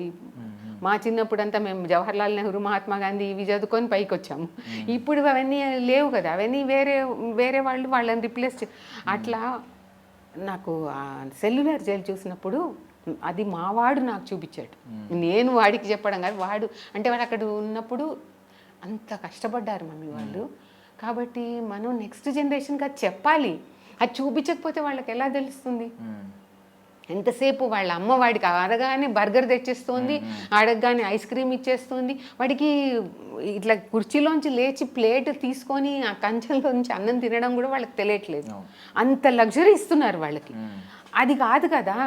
C: మా చిన్నప్పుడంతా మేము జవహర్లాల్ నెహ్రూ, మహాత్మా గాంధీ ఇవి చదువుకొని పైకి వచ్చాము. ఇప్పుడు అవన్నీ లేవు కదా, అవన్నీ వేరే వాళ్ళని రిప్లేస్ అట్లా. నాకు సెల్యులార్ జైలు చూసినప్పుడు అది మావాడు నాకు చూపించాడు, నేను వాడికి చెప్పడం కాదు. వాడు అక్కడ ఉన్నప్పుడు అంత కష్టపడ్డారు మమ్మీ వాళ్ళు. కాబట్టి మనం నెక్స్ట్ జనరేషన్కి అది చెప్పాలి. అది చూపించకపోతే వాళ్ళకి ఎలా తెలుస్తుంది? ఎంతసేపు వాళ్ళ అమ్మ వాడికి అడగానే బర్గర్ తెచ్చేస్తుంది, అడగగానే ఐస్ క్రీమ్ ఇచ్చేస్తుంది. వాడికి ఇట్లా కుర్చీలోంచి లేచి ప్లేట్ తీసుకొని ఆ కంచెంలోంచి అన్నం తినడం కూడా వాళ్ళకి తెలియట్లేదు. అంత లగ్జరీ ఇస్తున్నారు వాళ్ళకి. అది కాదు కదా,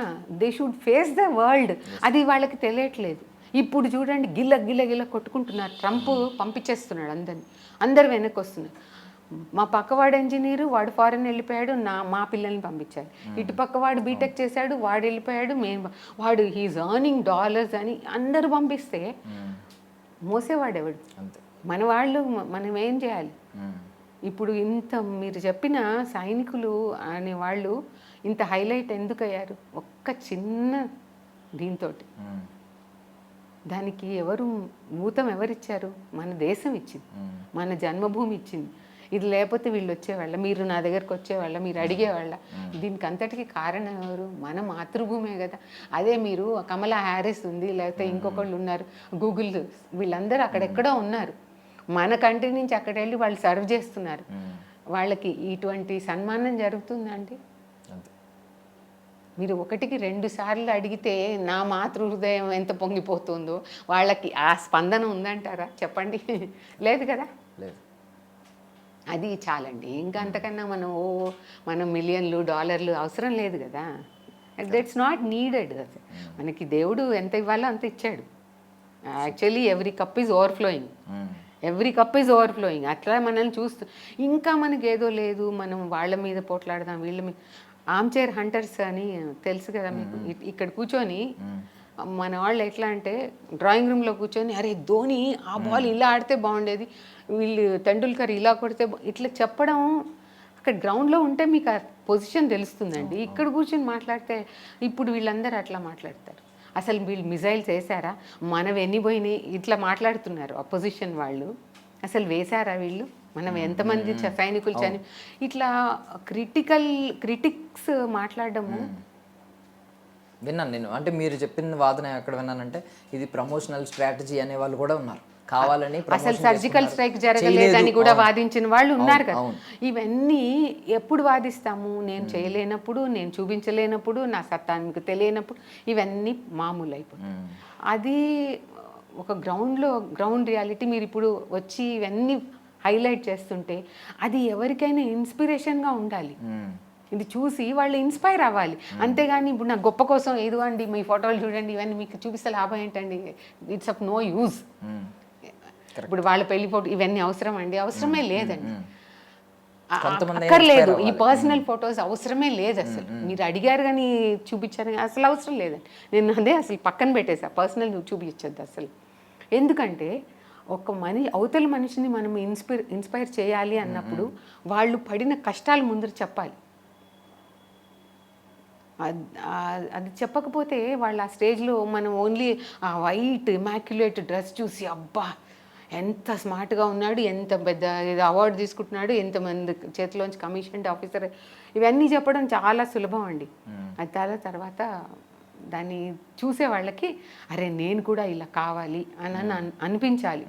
C: they should face the world. అది వాళ్ళకి తెలియట్లేదు. ఇప్పుడు చూడండి, గిల్ల కొట్టుకుంటున్నారు. ట్రంప్ పంపించేస్తున్నాడు అందరు వెనక్కి వస్తున్నారు. మా పక్కవాడు ఇంజనీరు, వాడు ఫారెన్ వెళ్ళిపోయాడు, మా పిల్లల్ని పంపించారు. ఇటు పక్కవాడు బీటెక్ చేశాడు, వాడు వెళ్ళిపోయాడు, వాడు హీజ్ ఎర్నింగ్ డాలర్స్ అని అందరూ పంపిస్తే మోసేవాడు ఎవడు? మన వాళ్ళు మనం ఏం చేయాలి? ఇప్పుడు ఇంత మీరు చెప్పిన సైనికులు అనే వాళ్ళు ఇంత హైలైట్ ఎందుకు అయ్యారు? ఒక్క చిన్న దీంతో. దానికి ఊతం ఎవరిచ్చారు? మన దేశం ఇచ్చింది, మన జన్మభూమి ఇచ్చింది. ఇది లేకపోతే వీళ్ళు వచ్చేవాళ్ళ, మీరు నా దగ్గరకు వచ్చేవాళ్ళ, మీరు అడిగేవాళ్ళ? దీనికి అంతటికి కారణం ఎవరు? మన మాతృభూమే కదా. అదే మీరు కమలా హ్యారిస్ ఉంది, లేకపోతే ఇంకొకళ్ళు ఉన్నారు, గూగుల్, వీళ్ళందరూ అక్కడెక్కడో ఉన్నారు. మన కంట్రీ నుంచి అక్కడ వెళ్ళి వాళ్ళు సర్వ్ చేస్తున్నారు. వాళ్ళకి ఇటువంటి సన్మానం జరుగుతుందండి? మీరు 1కి 2 సార్లు అడిగితే నా మాతృ హృదయం ఎంత పొంగిపోతుందో వాళ్ళకి ఆ స్పందన ఉందంటారా చెప్పండి? లేదు కదా.
B: లేదు.
C: అది చాలండి. ఇంకా అంతకన్నా మనం మిలియన్లు డాలర్లు అవసరం లేదు కదా. That's not needed. మనకి దేవుడు ఎంత ఇవ్వాలో అంత ఇచ్చాడు. Actually every cup is overflowing. Every cup is overflowing. అట్లా మనల్ని చూస్తూ ఇంకా మనకి ఏదో లేదు, మనం వాళ్ళ మీద పోట్లాడదాం, వీళ్ళ మీద. ఆర్మ్చైర్ హంటర్స్ అని తెలుసు కదా మీకు. ఇక్కడ కూర్చొని మన వాళ్ళు ఎట్లా అంటే డ్రాయింగ్ రూమ్లో కూర్చొని అరే ధోని ఆ బాల్ ఇలా ఆడితే బాగుండేది, వీళ్ళు తెండూల్కర్ ఇలా కొడితే ఇట్లా చెప్పడం. అక్కడ గ్రౌండ్లో ఉంటే మీకు ఆ పొజిషన్ తెలుస్తుందండి. ఇక్కడ కూర్చొని మాట్లాడితే ఇప్పుడు వీళ్ళందరూ అట్లా మాట్లాడతారు. అసలు వీళ్ళు మిజైల్స్ వేసారా, మనవి ఎన్ని పోయినాయి, ఇట్లా మాట్లాడుతున్నారు అపోజిషన్ వాళ్ళు. అసలు వేశారా వీళ్ళు, మనం ఎంతమంది సైనికులు చని, ఇట్లా క్రిటిక్స్ మాట్లాడడము.
B: విన్నాను నేను. అంటే మీరు చెప్పిన వాదన ఎక్కడ విన్నానంటే ఇది ప్రమోషనల్ స్ట్రాటజీ అనే వాళ్ళు కూడా ఉన్నారు. కావాలని
C: అసలు సర్జికల్ స్ట్రైక్ జరగలేదని కూడా వాదించిన వాళ్ళు ఉన్నారు కదా. ఇవన్నీ ఎప్పుడు వాదిస్తాము? నేను చేయలేనప్పుడు, నేను చూపించలేనప్పుడు, నా సత్తా మీకు తెలియనప్పుడు ఇవన్నీ మామూలు అయిపోతుంది. అది ఒక గ్రౌండ్ రియాలిటీ. మీరు ఇప్పుడు వచ్చి ఇవన్నీ హైలైట్ చేస్తుంటే అది ఎవరికైనా ఇన్స్పిరేషన్గా ఉండాలి. ఇది చూసి వాళ్ళు ఇన్స్పైర్ అవ్వాలి. అంతేగాని ఇప్పుడు నా గొప్ప కోసం ఏదో అండి మీ ఫోటోలు చూడండి ఇవన్నీ మీకు చూపిస్తే లాభం ఏంటండి? It's of no use. ఇప్పుడు వాళ్ళ పెళ్లి ఫోటో ఇవన్నీ అవసరం అండి? అవసరమే లేదండి. అక్కర్లేదు. ఈ పర్సనల్ ఫొటోస్ అవసరమే లేదు అసలు. మీరు అడిగారు కానీ చూపించారు, అసలు అవసరం లేదండి. నేను అదే అసలు పక్కన పెట్టేసా, పర్సనల్ చూపించద్దు అసలు. ఎందుకంటే ఒక అవతల మనిషిని మనం ఇన్స్పైర్ చేయాలి అన్నప్పుడు వాళ్ళు పడిన కష్టాలు ముందర చెప్పాలి. అది చెప్పకపోతే వాళ్ళు ఆ స్టేజ్లో మనం ఓన్లీ ఆ వైట్ ఇమాక్యులేట్ డ్రెస్ చూసి అబ్బా ఎంత స్మార్ట్గా ఉన్నాడు, ఎంత పెద్ద అవార్డు తీసుకుంటున్నాడు, ఎంతమంది చేతిలోంచి కమిషన్డ్ ఆఫీసర్, ఇవన్నీ చెప్పడం చాలా సులభం అండి. అది తర్వాత దాన్ని చూసే వాళ్ళకి అరే నేను కూడా ఇలా కావాలి అని అనిపించాలి.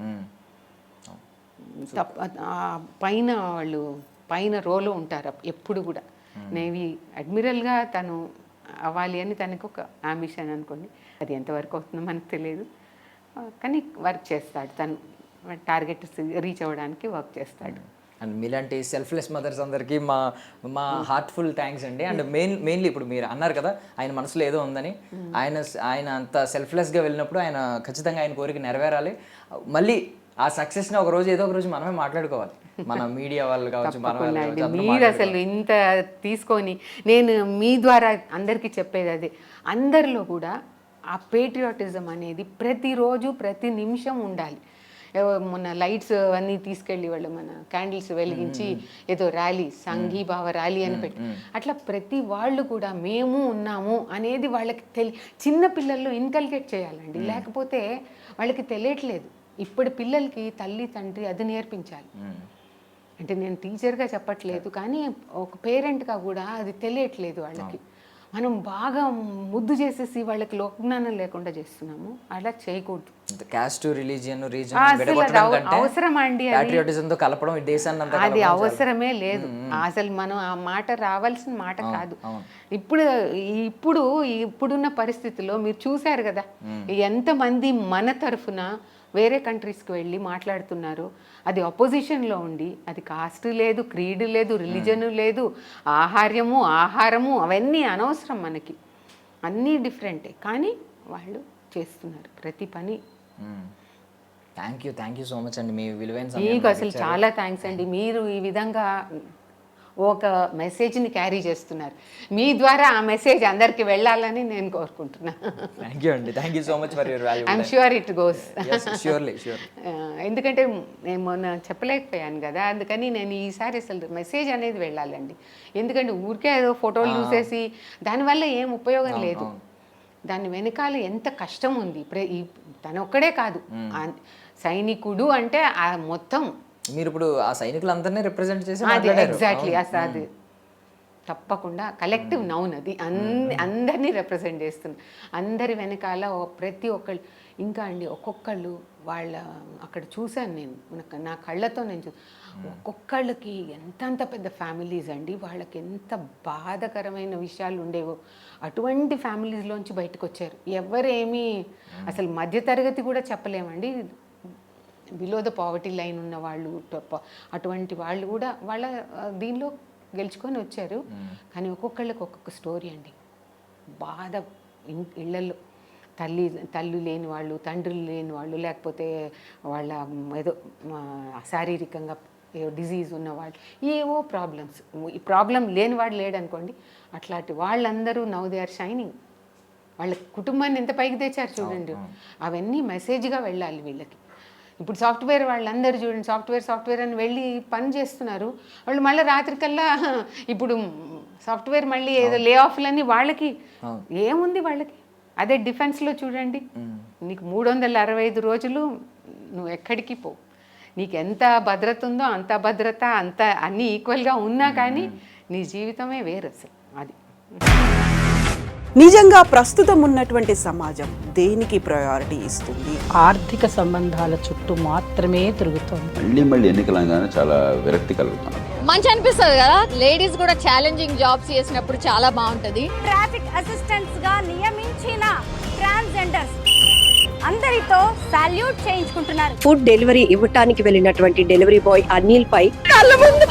C: పైన రోలో ఉంటారు ఎప్పుడు కూడా. నేవీ అడ్మిరల్గా తను అవ్వాలి అని తనకు ఒక అంబిషన్ అనుకోండి. అది ఎంతవరకు అవుతుందో మనకు తెలియదు, కానీ వర్క్ చేస్తాడు. తను టార్గెట్ రీచ్ అవ్వడానికి వర్క్ చేస్తాడు.
B: అండ్ మీలాంటి సెల్ఫ్లెస్ మదర్స్ అందరికీ మా హార్ట్ఫుల్ థ్యాంక్స్ అండి. అండ్ మెయిన్లీ ఇప్పుడు మీరు అన్నారు కదా ఆయన మనసులో ఏదో ఉందని, ఆయన అంత సెల్ఫ్లెస్గా వెళ్ళినప్పుడు ఆయన ఖచ్చితంగా ఆయన కోరిక నెరవేరాలి. మళ్ళీ ఆ సక్సెస్ని ఏదో ఒక రోజు మనమే మాట్లాడుకోవాలి, మన మీడియా వాళ్ళు కావచ్చు,
C: మీరు అసలు ఇంత తీసుకొని. నేను మీ ద్వారా అందరికీ చెప్పేది అదే, అందరిలో కూడా ఆ పేట్రియాటిజం అనేది ప్రతిరోజు ప్రతి నిమిషం ఉండాలి. మొన్న లైట్స్ అన్నీ తీసుకెళ్ళి వాళ్ళు మన క్యాండిల్స్ వెలిగించి ఏదో ర్యాలీ, సంఘీభావ ర్యాలీ అని పెట్టి, అట్లా ప్రతి వాళ్ళు కూడా మేము ఉన్నాము అనేది వాళ్ళకి చిన్న పిల్లల్లో ఇన్కల్కేట్ చేయాలండి. లేకపోతే వాళ్ళకి తెలియట్లేదు. ఇప్పుడు పిల్లలకి తల్లి తండ్రి అది నేర్పించాలి. అంటే నేను టీచర్గా చెప్పట్లేదు, కానీ ఒక పేరెంట్గా కూడా అది తెలియట్లేదు వాళ్ళకి. మనం బాగా ముద్దు చేసేసి వాళ్ళకి లోకజ్ఞానం లేకుండా చేస్తున్నాము. అలా చేయకూడదు.
B: కాస్ట్, రిలీజియన్,
C: అవసరం అండి
B: ప్యాట్రియాటిజంతో కలపడం ఈ దేశాన్ని అంతా
C: అది అవసరమే లేదు అసలు. మనం ఆ మాట రావాల్సిన మాట కాదు. ఇప్పుడున్న పరిస్థితుల్లో మీరు చూశారు కదా ఎంతమంది మన తరఫున వేరే కంట్రీస్కి వెళ్ళి మాట్లాడుతున్నారు. అది అపోజిషన్లో ఉండి, అది కాస్ట్ లేదు, క్రీడ్ లేదు, రిలీజన్ లేదు, ఆహారము అవన్నీ అనవసరం మనకి. అన్నీ డిఫరెంటే, కానీ వాళ్ళు చేస్తున్నారు ప్రతి పని.
B: థ్యాంక్ యూ సో మచ్ అండి. మీ విలువైన
C: మీకు అసలు చాలా థ్యాంక్స్ అండి. మీరు ఈ విధంగా ఒక మెసేజ్ని క్యారీ చేస్తున్నారు. మీ ద్వారా ఆ మెసేజ్ అందరికి వెళ్ళాలని నేను కోరుకుంటున్నాను.
B: థ్యాంక్ యూ అండి. Thank you so much for your valuable.
C: I'm sure it goes.
B: Surely.
C: ఎందుకంటే నేను మొన్న చెప్పలేకపోయాను కదా, అందుకని నేను ఈసారి అసలు మెసేజ్ అనేది వెళ్ళాలండి. ఎందుకంటే ఊరికే ఏదో ఫోటోలు చూసేసి దానివల్ల ఏం ఉపయోగం లేదు. దాని వెనకాల ఎంత కష్టం ఉంది. తను ఒక్కడే కాదు, సైనికుడు అంటే మొత్తం.
B: మీరు ఇప్పుడు ఆ సైనికులందరినీ రిప్రజెంట్ చేసి
C: ఎగ్జాక్ట్లీ అసలు తప్పకుండా కలెక్టివ్ నౌన్ అది అందరినీ రిప్రజెంట్ చేస్తుంది. అందరి వెనకాల ప్రతి ఒక్కళ్ళు, ఇంకా అండి ఒక్కొక్కళ్ళు వాళ్ళ అక్కడ చూశాను నేను, నా కళ్ళతో నేను ఒక్కొక్కళ్ళకి ఎంత పెద్ద ఫ్యామిలీస్ అండి, వాళ్ళకి ఎంత బాధకరమైన విషయాలు ఉండేవో అటువంటి ఫ్యామిలీస్లోంచి బయటకు వచ్చారు. ఎవరేమీ అసలు మధ్యతరగతి కూడా చెప్పలేమండి, బిలో ద పావర్టీ లైన్ ఉన్న వాళ్ళు, అటువంటి వాళ్ళు కూడా వాళ్ళ దీనిలో గెలుచుకొని వచ్చారు. కానీ ఒక్కొక్కళ్ళకి ఒక్కొక్క స్టోరీ అండి. బాధ ఇళ్ళల్లో తల్లి లేని వాళ్ళు, తండ్రులు లేని వాళ్ళు, లేకపోతే వాళ్ళ ఏదో శారీరకంగా ఏదో డిజీజ్ ఉన్నవాళ్ళు, ఏవో ప్రాబ్లమ్స్. ఈ ప్రాబ్లం లేని వాడు లేడనుకోండి, అట్లాంటి వాళ్ళందరూ నౌ దే ఆర్ షైనింగ్. వాళ్ళ కుటుంబాన్ని ఎంత పైకి తెచ్చారు చూడండి. అవన్నీ మెసేజ్గా వెళ్ళాలి వీళ్ళకి. ఇప్పుడు సాఫ్ట్వేర్ వాళ్ళందరూ చూడండి, సాఫ్ట్వేర్ అని వెళ్ళి పని చేస్తున్నారు. వాళ్ళు మళ్ళీ రాత్రికల్లా ఇప్పుడు సాఫ్ట్వేర్ మళ్ళీ ఏదో లే ఆఫ్లన్నీ వాళ్ళకి ఏముంది వాళ్ళకి. అదే డిఫెన్స్లో చూడండి, నీకు 365 రోజులు నువ్వు ఎక్కడికి పోవు, నీకు ఎంత భద్రత ఉందో అంత భద్రత, అంత అన్నీ ఈక్వల్గా ఉన్నా కానీ నీ జీవితమే వేరు అసలు. అది
A: నిజంగా ప్రస్తుతం ఉన్నటువంటి సమాజం దేనికి ప్రయారిటీ ఇస్తుంది?
E: ఆర్థిక సంబంధాల చుట్టూ మాత్రమే తిరుగుతోంది.
F: మళ్ళీ ఎన్నికలంగానే చాలా విరక్తి కలుగుతాను.
G: మంచి అనిపిస్తుంది కదా, లేడీస్ కూడా ఛాలెంజింగ్ జాబ్స్ చేసినప్పుడు చాలా బాగుంటది.
H: ట్రాఫిక్ అసిస్టెంట్స్ గా నియమించిన ట్రాన్స్జెండర్స్ అందరితో సాల్యూట్ చేయించుకుంటున్నారు.
I: ఫుడ్ డెలివరీ ఇవ్వటానికి వెళ్ళినటువంటి డెలివరీ బాయ్ అనిల్ పై కళ్ళ ముందు